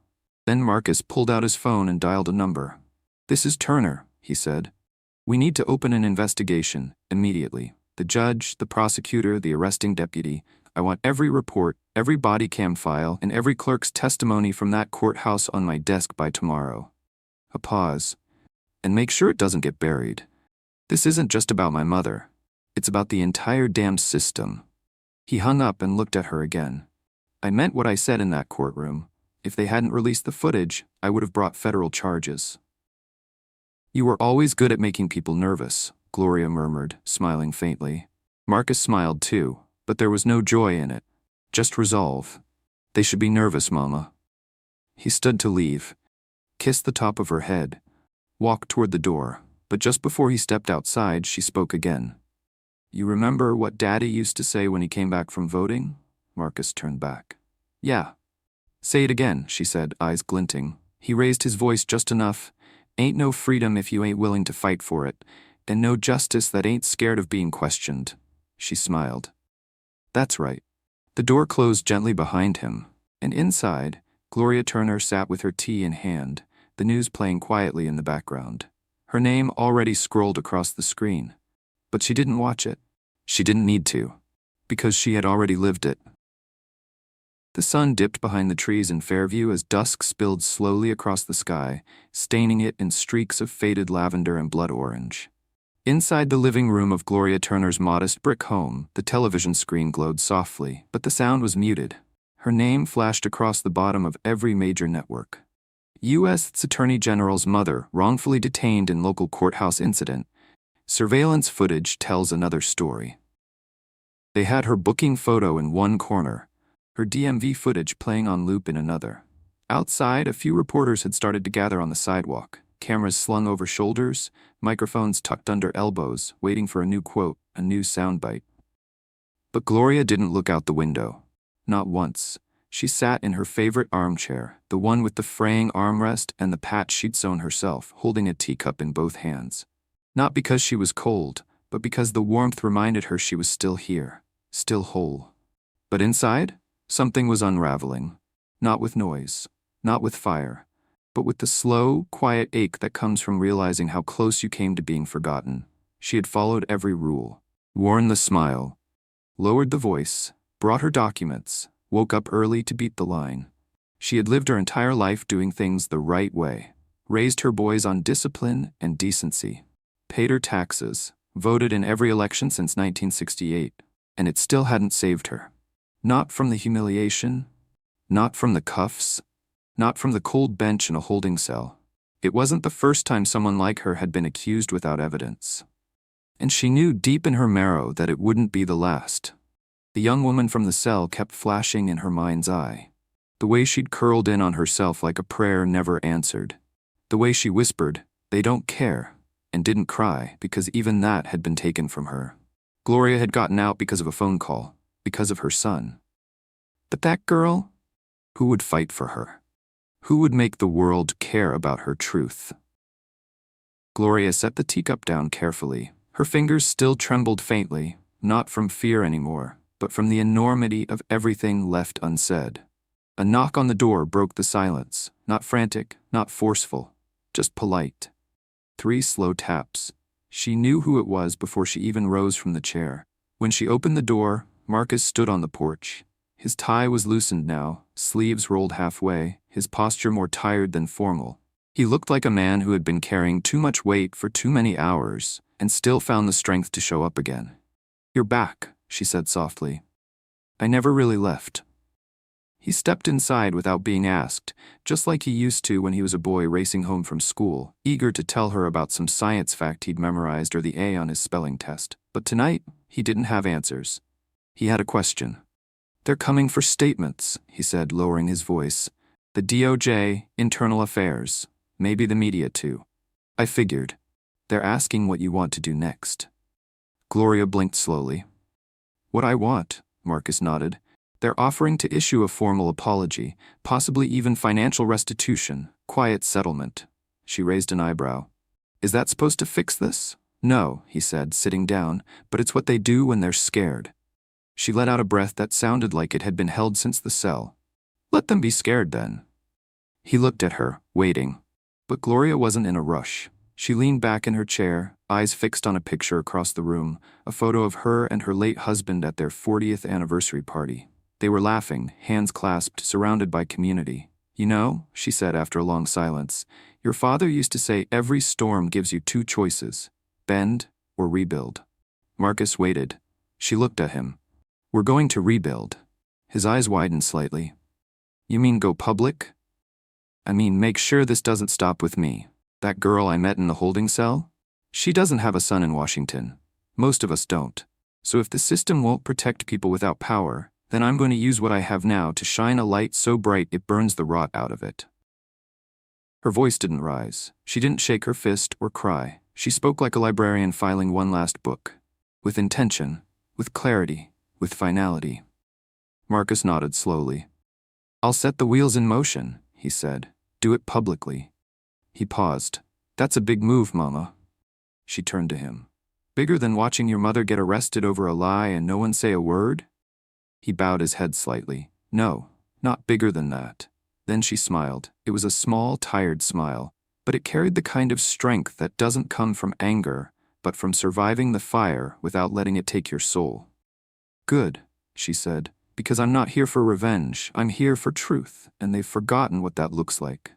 Then Marcus pulled out his phone and dialed a number. "This is Turner," he said. "We need to open an investigation, immediately. The judge, the prosecutor, the arresting deputy. I want every report, every body cam file, and every clerk's testimony from that courthouse on my desk by tomorrow." A pause. "And make sure it doesn't get buried. This isn't just about my mother. It's about the entire damn system." He hung up and looked at her again. "I meant what I said in that courtroom. If they hadn't released the footage, I would have brought federal charges." "You were always good at making people nervous," Gloria murmured, smiling faintly. Marcus smiled too, but there was no joy in it. Just resolve. "They should be nervous, Mama." He stood to leave, kissed the top of her head, walked toward the door, but just before he stepped outside, she spoke again. "You remember what Daddy used to say when he came back from voting?" Marcus turned back. "Yeah." "Say it again," she said, eyes glinting. He raised his voice just enough. "Ain't no freedom if you ain't willing to fight for it, and no justice that ain't scared of being questioned." She smiled. "That's right." The door closed gently behind him, and inside, Gloria Turner sat with her tea in hand, the news playing quietly in the background. Her name already scrolled across the screen. But she didn't watch it. She didn't need to, because she had already lived it. The sun dipped behind the trees in Fairview as dusk spilled slowly across the sky, staining it in streaks of faded lavender and blood orange. Inside the living room of Gloria Turner's modest brick home, the television screen glowed softly, but the sound was muted. Her name flashed across the bottom of every major network. U.S. Attorney General's mother, wrongfully detained in local courthouse incident, Surveillance footage tells another story. They had her booking photo in one corner, her DMV footage playing on loop in another. Outside, a few reporters had started to gather on the sidewalk, cameras slung over shoulders, microphones tucked under elbows, waiting for a new quote, a new soundbite. But Gloria didn't look out the window. Not once. She sat in her favorite armchair, the one with the fraying armrest and the patch she'd sewn herself, holding a teacup in both hands. Not because she was cold, but because the warmth reminded her she was still here, still whole. But inside, something was unraveling. Not with noise, not with fire, but with the slow, quiet ache that comes from realizing how close you came to being forgotten. She had followed every rule, worn the smile, lowered the voice, brought her documents, woke up early to beat the line. She had lived her entire life doing things the right way, raised her boys on discipline and decency, paid her taxes, voted in every election since 1968, and it still hadn't saved her. Not from the humiliation, not from the cuffs, not from the cold bench in a holding cell. It wasn't the first time someone like her had been accused without evidence. And she knew deep in her marrow that it wouldn't be the last. The young woman from the cell kept flashing in her mind's eye. The way she'd curled in on herself like a prayer never answered. The way she whispered, "They don't care," and didn't cry because even that had been taken from her. Gloria had gotten out because of a phone call, because of her son. But that girl? Who would fight for her? Who would make the world care about her truth? Gloria set the teacup down carefully. Her fingers still trembled faintly, not from fear anymore, but from the enormity of everything left unsaid. A knock on the door broke the silence, not frantic, not forceful, just polite. 3 slow taps. She knew who it was before she even rose from the chair. When she opened the door, Marcus stood on the porch. His tie was loosened now, sleeves rolled halfway, his posture more tired than formal. He looked like a man who had been carrying too much weight for too many hours, and still found the strength to show up again. "You're back," she said softly. "I never really left." He stepped inside without being asked, just like he used to when he was a boy racing home from school, eager to tell her about some science fact he'd memorized or the A on his spelling test. But tonight, he didn't have answers. He had a question. "They're coming for statements," he said, lowering his voice. "The DOJ, Internal Affairs, maybe the media too. I figured. They're asking what you want to do next." Gloria blinked slowly. "What I want," Marcus nodded. "They're offering to issue a formal apology, possibly even financial restitution, quiet settlement." She raised an eyebrow. "Is that supposed to fix this?" "No," he said, sitting down, "but it's what they do when they're scared." She let out a breath that sounded like it had been held since the cell. "Let them be scared then." He looked at her, waiting. But Gloria wasn't in a rush. She leaned back in her chair, eyes fixed on a picture across the room, a photo of her and her late husband at their 40th anniversary party. They were laughing, hands clasped, surrounded by community. "You know," she said after a long silence, "your father used to say every storm gives you 2 choices, bend or rebuild." Marcus waited. She looked at him. "We're going to rebuild." His eyes widened slightly. "You mean go public?" "I mean make sure this doesn't stop with me. That girl I met in the holding cell? She doesn't have a son in Washington. Most of us don't. So if the system won't protect people without power, then I'm going to use what I have now to shine a light so bright it burns the rot out of it." Her voice didn't rise. She didn't shake her fist or cry. She spoke like a librarian filing one last book. With intention, with clarity, with finality. Marcus nodded slowly. "I'll set the wheels in motion," he said. "Do it publicly." He paused. "That's a big move, Mama." She turned to him. "Bigger than watching your mother get arrested over a lie and no one say a word?" He bowed his head slightly. "No, not bigger than that." Then she smiled. It was a small, tired smile, but it carried the kind of strength that doesn't come from anger, but from surviving the fire without letting it take your soul. "Good," she said, "because I'm not here for revenge. I'm here for truth, and they've forgotten what that looks like."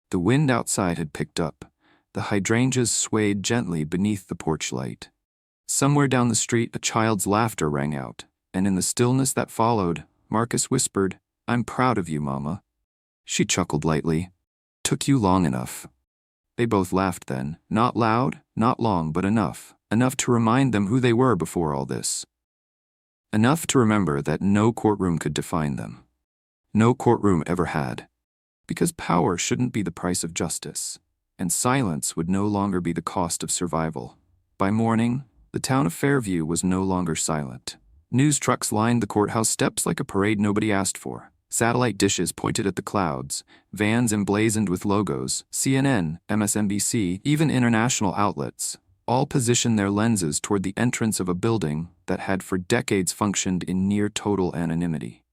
The wind outside had picked up. The hydrangeas swayed gently beneath the porch light. Somewhere down the street, a child's laughter rang out, and in the stillness that followed, Marcus whispered, "I'm proud of you, Mama." She chuckled lightly. "Took you long enough." They both laughed then, not loud, not long, but enough Enough to remind them who they were before all this. Enough to remember that no courtroom could define them. No courtroom ever had. Because power shouldn't be the price of justice, and silence would no longer be the cost of survival. By morning, the town of Fairview was no longer silent. News trucks lined the courthouse steps like a parade nobody asked for. Satellite dishes pointed at the clouds, vans emblazoned with logos, CNN, MSNBC, even international outlets, all positioned their lenses toward the entrance of a building that had for decades functioned in near-total anonymity.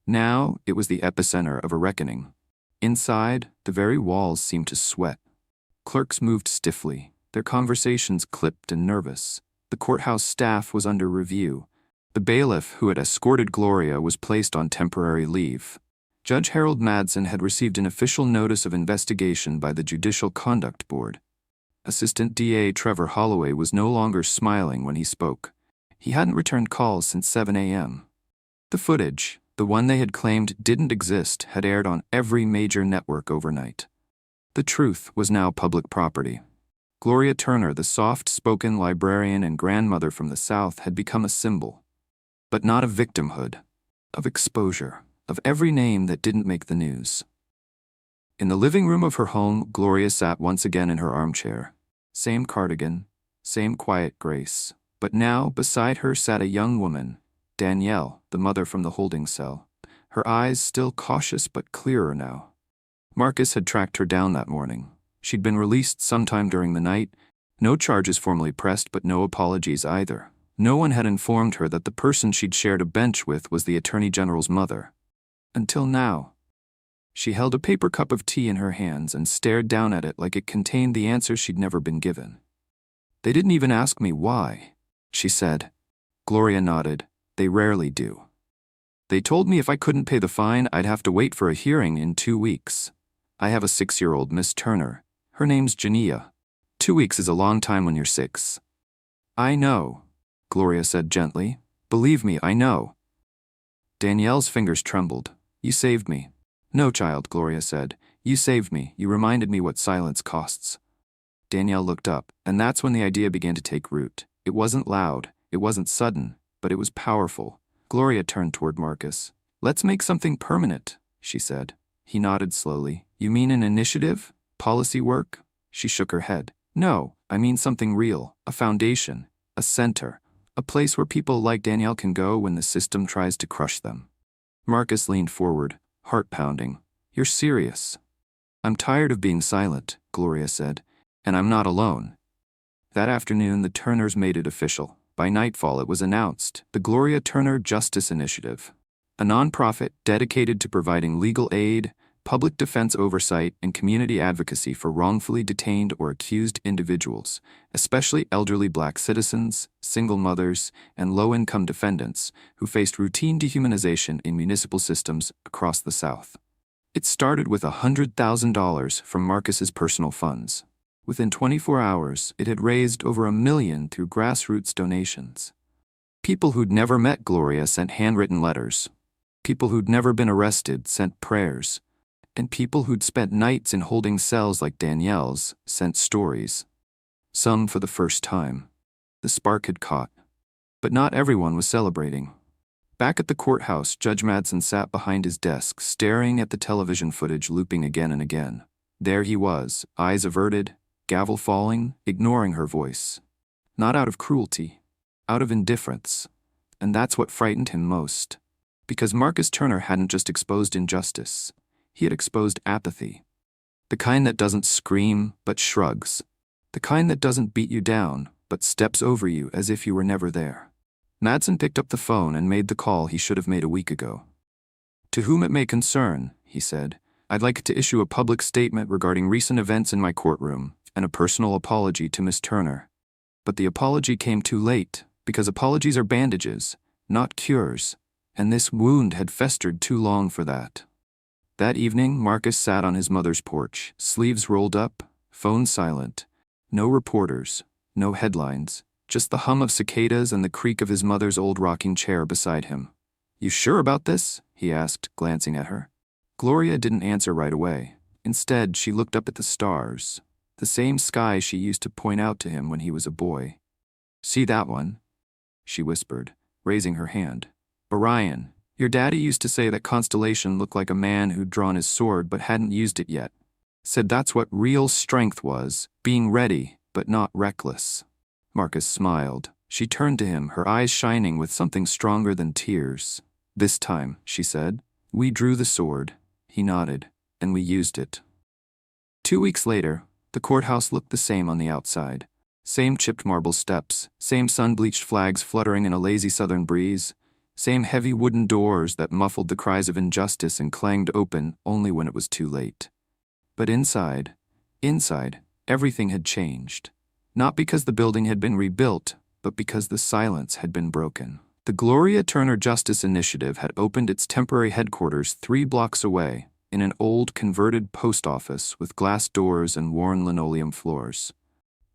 Now, it was the epicenter of a reckoning. Inside, the very walls seemed to sweat. Clerks moved stiffly, their conversations clipped and nervous. The courthouse staff was under review. The bailiff who had escorted Gloria was placed on temporary leave. Judge Harold Madsen had received an official notice of investigation by the Judicial Conduct Board. Assistant DA Trevor Holloway was no longer smiling when he spoke. He hadn't returned calls since 7 a.m. The footage, the one they had claimed didn't exist, had aired on every major network overnight. The truth was now public property. Gloria Turner, the soft-spoken librarian and grandmother from the South, had become a symbol. But not of victimhood, of exposure, of every name that didn't make the news. In the living room of her home, Gloria sat once again in her armchair. Same cardigan, same quiet grace. But now, beside her sat a young woman, Danielle, the mother from the holding cell. Her eyes still cautious but clearer now. Marcus had tracked her down that morning. She'd been released sometime during the night. No charges formally pressed, but no apologies either. No one had informed her that the person she'd shared a bench with was the Attorney General's mother. Until now. She held a paper cup of tea in her hands and stared down at it like it contained the answers she'd never been given. "They didn't even ask me why," she said. Gloria nodded. "They rarely do. They told me if I couldn't pay the fine, I'd have to wait for a hearing in 2 weeks. I have a 6-year-old, Miss Turner. Her name's Jania. 2 weeks is a long time when you're 6. "I know," Gloria said gently. "Believe me, I know." Danielle's fingers trembled. "You saved me." "No, child," Gloria said. "You saved me. You reminded me what silence costs." Danielle looked up, and that's when the idea began to take root. It wasn't loud, it wasn't sudden, but it was powerful. Gloria turned toward Marcus. "Let's make something permanent," she said. He nodded slowly. "You mean an initiative? Policy work?" She shook her head. "No, I mean something real, a foundation, a center, a place where people like Danielle can go when the system tries to crush them." Marcus leaned forward, heart pounding. "You're serious?" "I'm tired of being silent," Gloria said, "and I'm not alone." That afternoon, the Turners made it official. By nightfall, it was announced, the Gloria Turner Justice Initiative, a nonprofit dedicated to providing legal aid, public defense oversight, and community advocacy for wrongfully detained or accused individuals, especially elderly Black citizens, single mothers, and low-income defendants who faced routine dehumanization in municipal systems across the South. It started with $100,000 from Marcus's personal funds. Within 24 hours, it had raised over $1 million through grassroots donations. People who'd never met Gloria sent handwritten letters. People who'd never been arrested sent prayers. And people who'd spent nights in holding cells like Danielle's sent stories. Some for the first time. The spark had caught. But not everyone was celebrating. Back at the courthouse, Judge Madsen sat behind his desk, staring at the television footage looping again and again. There he was, eyes averted, gavel falling, ignoring her voice. Not out of cruelty, out of indifference. And that's what frightened him most. Because Marcus Turner hadn't just exposed injustice. He had exposed apathy. The kind that doesn't scream, but shrugs. The kind that doesn't beat you down, but steps over you as if you were never there. Madsen picked up the phone and made the call he should have made a week ago. "To whom it may concern," he said, "I'd like to issue a public statement regarding recent events in my courtroom and a personal apology to Miss Turner. But the apology came too late, because apologies are bandages, not cures, and this wound had festered too long for that." That evening, Marcus sat on his mother's porch, sleeves rolled up, phone silent. No reporters, no headlines, just the hum of cicadas and the creak of his mother's old rocking chair beside him. "You sure about this?" he asked, glancing at her. Gloria didn't answer right away. Instead, she looked up at the stars, the same sky she used to point out to him when he was a boy. See that one? She whispered, raising her hand. Orion, your daddy used to say that Constellation looked like a man who'd drawn his sword but hadn't used it yet. Said that's what real strength was, being ready, but not reckless. Marcus smiled. She turned to him, her eyes shining with something stronger than tears. This time, she said, we drew the sword. He nodded, and we used it. 2 weeks later, the courthouse looked the same on the outside. Same chipped marble steps, same sun-bleached flags fluttering in a lazy southern breeze, same heavy wooden doors that muffled the cries of injustice and clanged open only when it was too late. But inside, everything had changed. Not because the building had been rebuilt, but because the silence had been broken. The Gloria Turner Justice Initiative had opened its temporary headquarters 3 blocks away, in an old converted post office with glass doors and worn linoleum floors.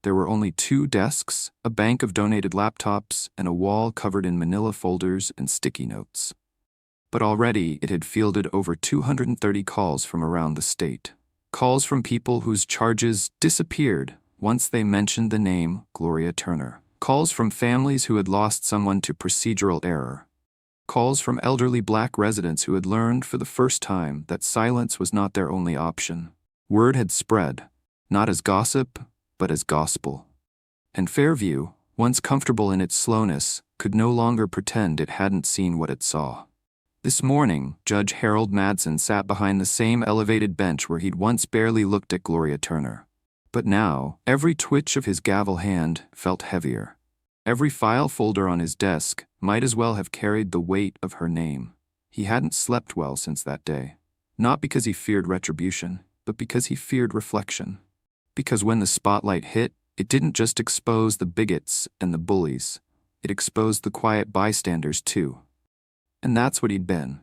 There were only 2 desks, a bank of donated laptops, and a wall covered in manila folders and sticky notes. But already it had fielded over 230 calls from around the state. Calls from people whose charges disappeared once they mentioned the name Gloria Turner. Calls from families who had lost someone to procedural error. Calls from elderly black residents who had learned for the first time that silence was not their only option. Word had spread, not as gossip, but as gospel. And Fairview, once comfortable in its slowness, could no longer pretend it hadn't seen what it saw. This morning, Judge Harold Madsen sat behind the same elevated bench where he'd once barely looked at Gloria Turner. But now, every twitch of his gavel hand felt heavier. Every file folder on his desk might as well have carried the weight of her name. He hadn't slept well since that day. Not because he feared retribution, but because he feared reflection. Because when the spotlight hit, it didn't just expose the bigots and the bullies. It exposed the quiet bystanders too. And that's what he'd been.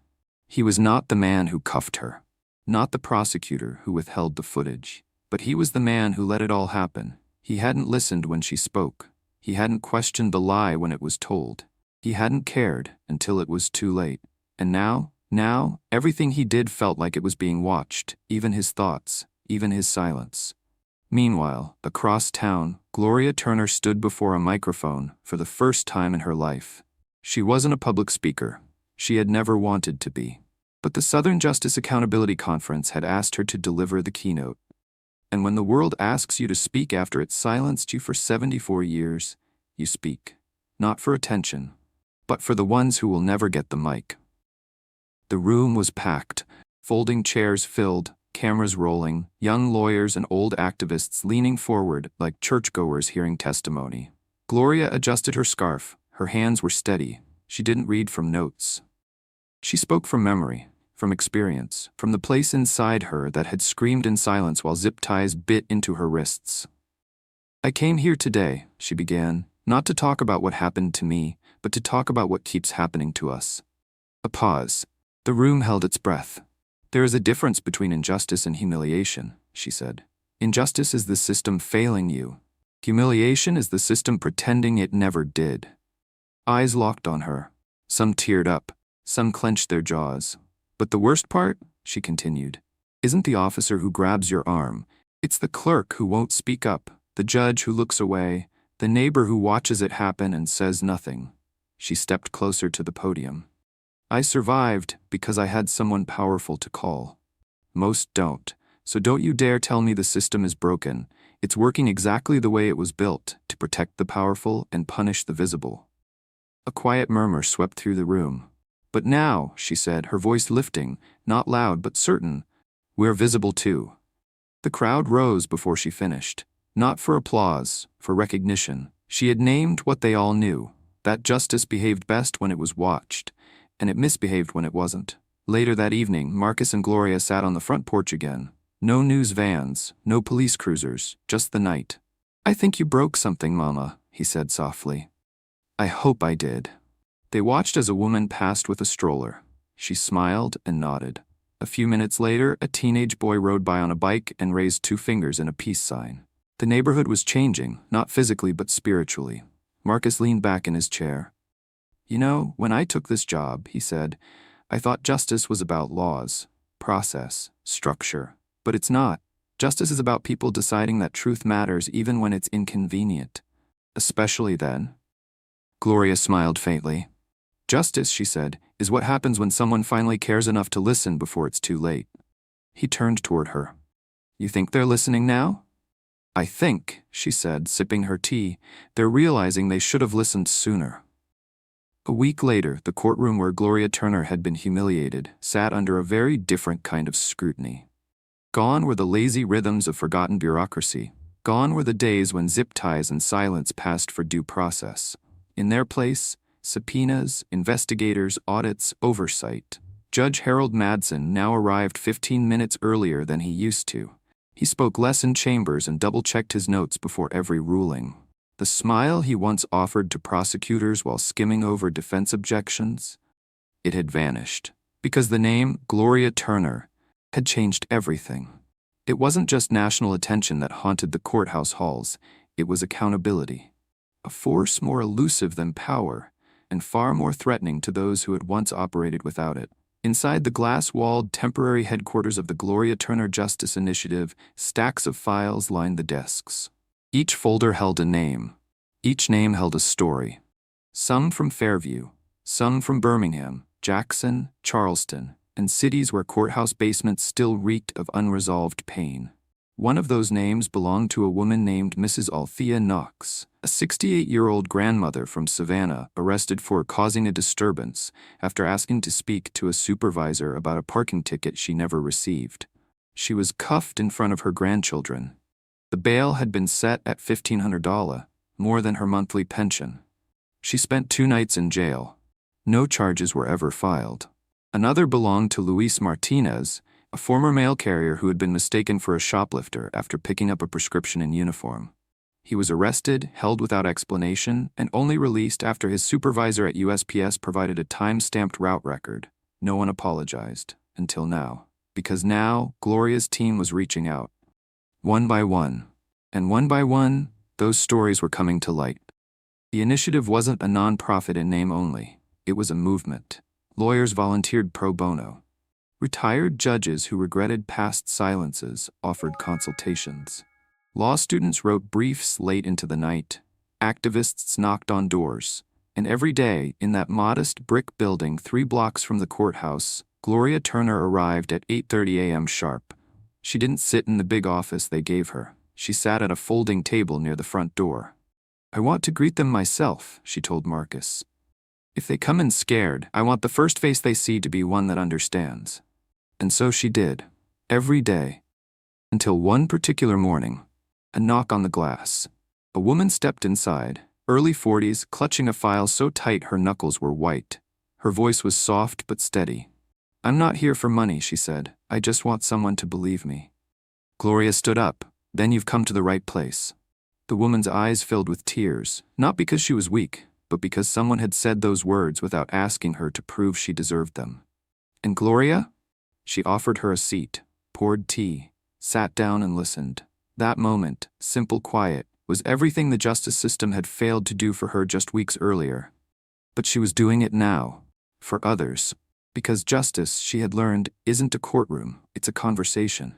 He was not the man who cuffed her. Not the prosecutor who withheld the footage. But he was the man who let it all happen. He hadn't listened when she spoke. He hadn't questioned the lie when it was told. He hadn't cared until it was too late. And now, everything he did felt like it was being watched, even his thoughts, even his silence. Meanwhile, across town, Gloria Turner stood before a microphone for the first time in her life. She wasn't a public speaker. She had never wanted to be. But the Southern Justice Accountability Conference had asked her to deliver the keynote. And when the world asks you to speak after it's silenced you for 74 years, you speak. Not for attention, but for the ones who will never get the mic. The room was packed, folding chairs filled, cameras rolling, young lawyers and old activists leaning forward like churchgoers hearing testimony. Gloria adjusted her scarf. Her hands were steady. She didn't read from notes. She spoke from memory. From experience, from the place inside her that had screamed in silence while zip ties bit into her wrists. I came here today, she began, not to talk about what happened to me, but to talk about what keeps happening to us. A pause. The room held its breath. There is a difference between injustice and humiliation, she said. Injustice is the system failing you. Humiliation is the system pretending it never did. Eyes locked on her. Some teared up, some clenched their jaws. But the worst part, she continued, isn't the officer who grabs your arm. It's the clerk who won't speak up, the judge who looks away, the neighbor who watches it happen and says nothing. She stepped closer to the podium. I survived because I had someone powerful to call. Most don't, so don't you dare tell me the system is broken. It's working exactly the way it was built, to protect the powerful and punish the visible. A quiet murmur swept through the room. But now, she said, her voice lifting, not loud but certain, we're visible too. The crowd rose before she finished. Not for applause, for recognition. She had named what they all knew, that justice behaved best when it was watched, and it misbehaved when it wasn't. Later that evening, Marcus and Gloria sat on the front porch again. No news vans, no police cruisers, just the night. I think you broke something, Mama, he said softly. I hope I did. They watched as a woman passed with a stroller. She smiled and nodded. A few minutes later, a teenage boy rode by on a bike and raised 2 fingers in a peace sign. The neighborhood was changing, not physically but spiritually. Marcus leaned back in his chair. You know, when I took this job, he said, I thought justice was about laws, process, structure. But it's not. Justice is about people deciding that truth matters even when it's inconvenient. Especially then. Gloria smiled faintly. Justice, she said, is what happens when someone finally cares enough to listen before it's too late. He turned toward her. You think they're listening now? I think, she said, sipping her tea, they're realizing they should have listened sooner. A week later, the courtroom where Gloria Turner had been humiliated sat under a very different kind of scrutiny. Gone were the lazy rhythms of forgotten bureaucracy. Gone were the days when zip ties and silence passed for due process. In their place, subpoenas, investigators, audits, oversight. Judge Harold Madsen now arrived 15 minutes earlier than he used to. He spoke less in chambers and double-checked his notes before every ruling. The smile he once offered to prosecutors while skimming over defense objections, it had vanished, because the name Gloria Turner had changed everything. It wasn't just national attention that haunted the courthouse halls, it was accountability. A force more elusive than power, and far more threatening to those who had once operated without it. Inside the glass-walled temporary headquarters of the Gloria Turner Justice Initiative, stacks of files lined the desks. Each folder held a name. Each name held a story. Some from Fairview, some from Birmingham, Jackson, Charleston, and cities where courthouse basements still reeked of unresolved pain. One of those names belonged to a woman named Mrs. Althea Knox, a 68-year-old grandmother from Savannah arrested for causing a disturbance after asking to speak to a supervisor about a parking ticket she never received. She was cuffed in front of her grandchildren. The bail had been set at $1,500, more than her monthly pension. She spent 2 nights in jail. No charges were ever filed. Another belonged to Luis Martinez, a former mail carrier who had been mistaken for a shoplifter after picking up a prescription in uniform. He was arrested, held without explanation, and only released after his supervisor at USPS provided a time-stamped route record. No one apologized, until now. Because now, Gloria's team was reaching out. One by one. And one by one, those stories were coming to light. The initiative wasn't a non-profit in name only. It was a movement. Lawyers volunteered pro bono. Retired judges who regretted past silences offered consultations. Law students wrote briefs late into the night. Activists knocked on doors. And every day, in that modest brick building 3 blocks from the courthouse, Gloria Turner arrived at 8:30 a.m. sharp. She didn't sit in the big office they gave her. She sat at a folding table near the front door. I want to greet them myself, she told Marcus. If they come in scared, I want the first face they see to be one that understands. And so she did, every day. Until one particular morning, a knock on the glass. A woman stepped inside, early 40s, clutching a file so tight her knuckles were white. Her voice was soft but steady. I'm not here for money, she said. I just want someone to believe me. Gloria stood up. Then you've come to the right place. The woman's eyes filled with tears, not because she was weak, but because someone had said those words without asking her to prove she deserved them. And Gloria? She offered her a seat, poured tea, sat down and listened. That moment, simple quiet, was everything the justice system had failed to do for her just weeks earlier. But she was doing it now, for others, because justice, she had learned, isn't a courtroom, it's a conversation.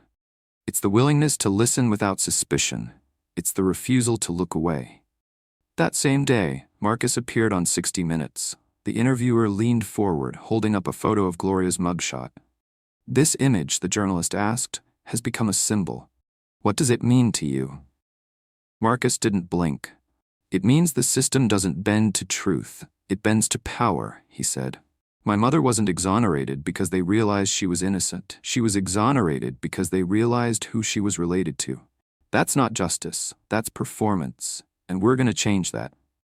It's the willingness to listen without suspicion. It's the refusal to look away. That same day, Marcus appeared on 60 Minutes. The interviewer leaned forward, holding up a photo of Gloria's mugshot. This image, the journalist asked, has become a symbol. What does it mean to you? Marcus didn't blink. It means the system doesn't bend to truth. It bends to power, he said. My mother wasn't exonerated because they realized she was innocent. She was exonerated because they realized who she was related to. That's not justice. That's performance. And we're going to change that.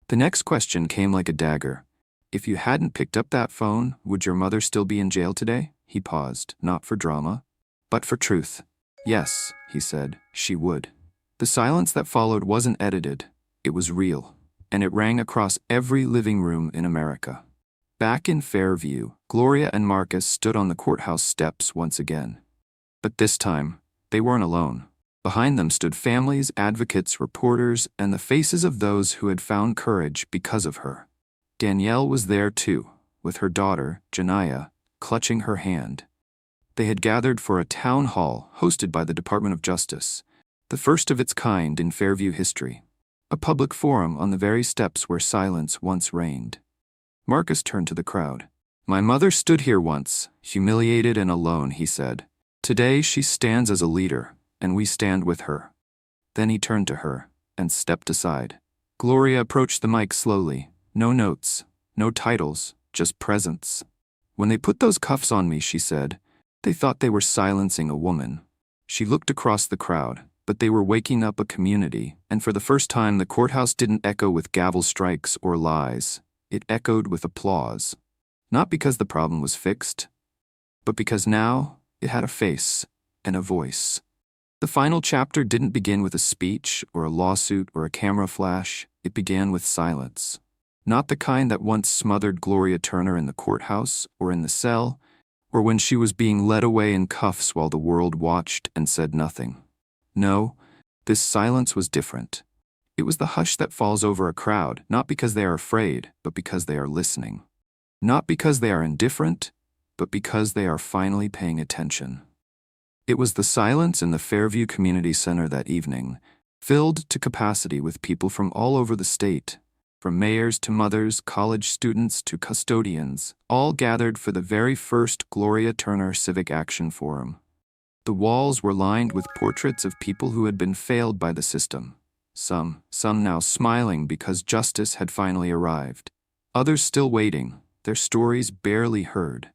The next question came like a dagger. If you hadn't picked up that phone, would your mother still be in jail today? He paused, not for drama, but for truth. Yes, he said, she would. The silence that followed wasn't edited. It was real. And it rang across every living room in America. Back in Fairview, Gloria and Marcus stood on the courthouse steps once again. But this time, they weren't alone. Behind them stood families, advocates, reporters, and the faces of those who had found courage because of her. Danielle was there too, with her daughter, Janiyah, clutching her hand. They had gathered for a town hall hosted by the Department of Justice, the first of its kind in Fairview history. A public forum on the very steps where silence once reigned. Marcus turned to the crowd. "My mother stood here once, humiliated and alone," he said. "Today she stands as a leader, and we stand with her." Then he turned to her and stepped aside. Gloria approached the mic slowly. No notes, no titles, just presence. "When they put those cuffs on me," she said, "they thought they were silencing a woman." She looked across the crowd, but they were waking up a community, and for the first time the courthouse didn't echo with gavel strikes or lies. It echoed with applause. Not because the problem was fixed, but because now it had a face and a voice. The final chapter didn't begin with a speech or a lawsuit or a camera flash. It began with silence. Not the kind that once smothered Gloria Turner in the courthouse or in the cell, or when she was being led away in cuffs while the world watched and said nothing. No, this silence was different. It was the hush that falls over a crowd, not because they are afraid, but because they are listening. Not because they are indifferent, but because they are finally paying attention. It was the silence in the Fairview Community Center that evening, filled to capacity with people from all over the state, from mayors to mothers, college students to custodians, all gathered for the very first Gloria Turner Civic Action Forum. The walls were lined with portraits of people who had been failed by the system, some now smiling because justice had finally arrived, others still waiting, their stories barely heard.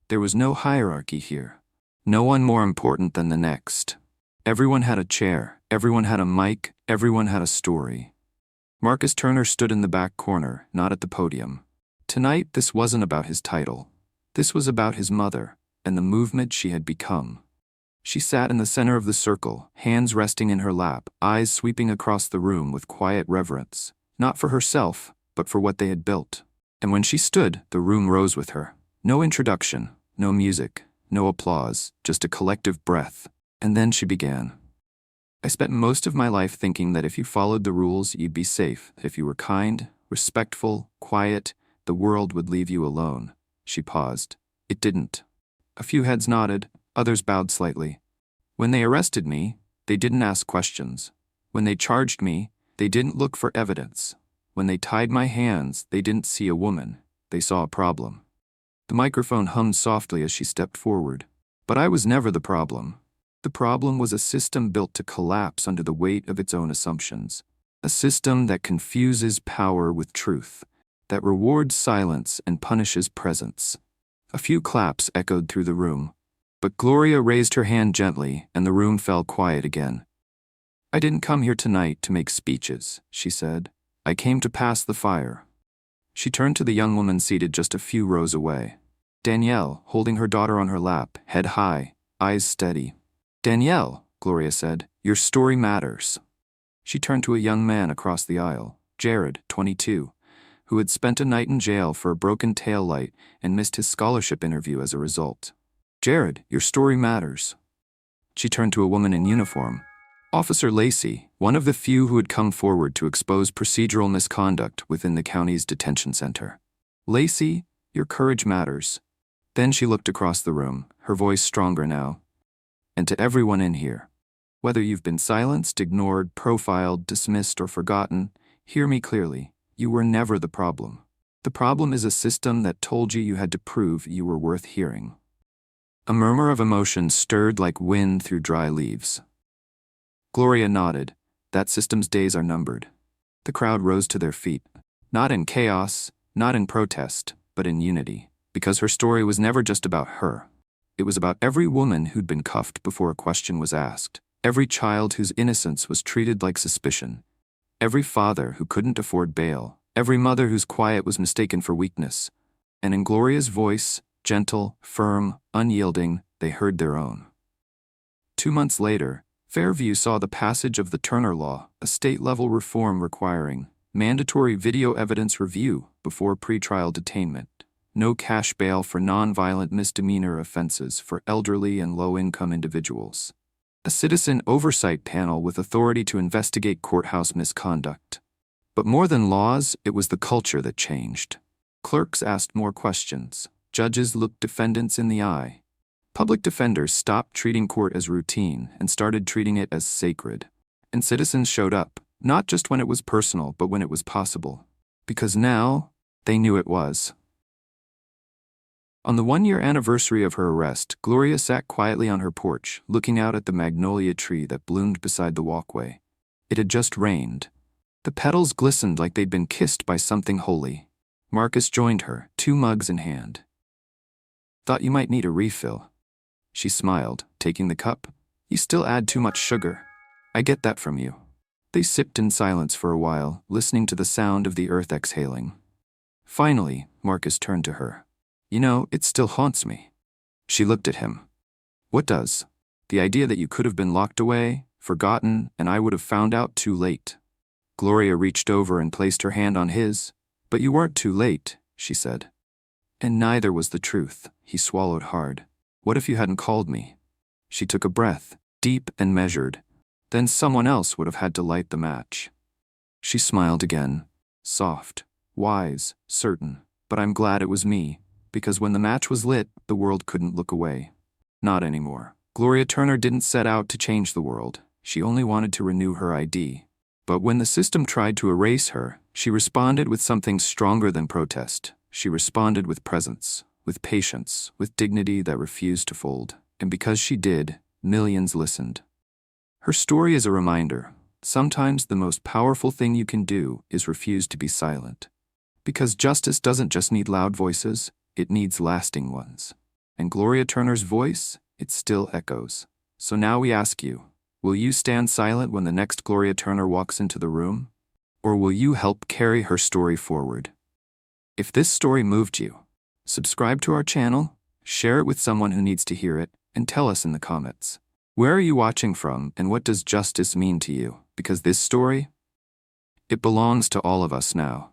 There was no hierarchy here. No one more important than the next. Everyone had a chair, everyone had a mic, everyone had a story. Marcus Turner stood in the back corner, not at the podium. Tonight, this wasn't about his title. This was about his mother and the movement she had become. She sat in the center of the circle, hands resting in her lap, eyes sweeping across the room with quiet reverence, not for herself, but for what they had built. And when she stood, the room rose with her. No introduction, no music, no applause, just a collective breath. And then she began. "I spent most of my life thinking that if you followed the rules, you'd be safe. If you were kind, respectful, quiet, the world would leave you alone." She paused. It didn't. A few heads nodded, others bowed slightly. "When they arrested me, they didn't ask questions. When they charged me, they didn't look for evidence. When they tied my hands, they didn't see a woman. They saw a problem." The microphone hummed softly as she stepped forward. "But I was never the problem. The problem was a system built to collapse under the weight of its own assumptions. A system that confuses power with truth, that rewards silence and punishes presence." A few claps echoed through the room, but Gloria raised her hand gently and the room fell quiet again. "I didn't come here tonight to make speeches," she said. "I came to pass the fire." She turned to the young woman seated just a few rows away. Danielle, holding her daughter on her lap, head high, eyes steady. "Danielle," Gloria said, "your story matters." She turned to a young man across the aisle, Jared, 22, who had spent a night in jail for a broken taillight and missed his scholarship interview as a result. "Jared, your story matters." She turned to a woman in uniform, Officer Lacey, one of the few who had come forward to expose procedural misconduct within the county's detention center. "Lacey, your courage matters." Then she looked across the room, her voice stronger now. "And to everyone in here, whether you've been silenced, ignored, profiled, dismissed, or forgotten, hear me clearly. You were never the problem. The problem is a system that told you had to prove you were worth hearing." A murmur of emotion stirred like wind through dry leaves. Gloria nodded. That system's days are numbered. The crowd rose to their feet, not in chaos, not in protest, but in unity, because her story was never just about her. It was about every woman who'd been cuffed before a question was asked, every child whose innocence was treated like suspicion, every father who couldn't afford bail, every mother whose quiet was mistaken for weakness. And in Gloria's voice, gentle, firm, unyielding, they heard their own. 2 months later, Fairview saw the passage of the Turner Law, a state-level reform requiring mandatory video evidence review before pretrial detainment, no cash bail for nonviolent misdemeanor offenses for elderly and low-income individuals, a citizen oversight panel with authority to investigate courthouse misconduct. But more than laws, it was the culture that changed. Clerks asked more questions. Judges looked defendants in the eye. Public defenders stopped treating court as routine and started treating it as sacred. And citizens showed up, Not just when it was personal, but when it was possible. Because now, they knew it was. On the 1-year anniversary of her arrest, Gloria sat quietly on her porch, looking out at the magnolia tree that bloomed beside the walkway. It had just rained. The petals glistened like they'd been kissed by something holy. Marcus joined her, 2 mugs in hand. "Thought you might need a refill." She smiled, taking the cup. "You still add too much sugar. I get that from you." They sipped in silence for a while, listening to the sound of the earth exhaling. Finally, Marcus turned to her. "You know, it still haunts me." She looked at him. "What does?" "The idea that you could have been locked away, forgotten, and I would have found out too late." Gloria reached over and placed her hand on his. "But you weren't too late," she said. "And neither was the truth." He swallowed hard. "What if you hadn't called me?" She took a breath, deep and measured. "Then someone else would have had to light the match." She smiled again, soft, wise, certain. "But I'm glad it was me, because when the match was lit, the world couldn't look away. Not anymore." Gloria Turner didn't set out to change the world. She only wanted to renew her ID. But when the system tried to erase her, she responded with something stronger than protest. She responded with presence, with patience, with dignity that refused to fold. And because she did, millions listened. Her story is a reminder. Sometimes the most powerful thing you can do is refuse to be silent. Because justice doesn't just need loud voices, it needs lasting ones. And Gloria Turner's voice, it still echoes. So now we ask you, will you stand silent when the next Gloria Turner walks into the room? Or will you help carry her story forward? If this story moved you, subscribe to our channel, share it with someone who needs to hear it, and tell us in the comments. Where are you watching from, and what does justice mean to you? Because this story, it belongs to all of us now.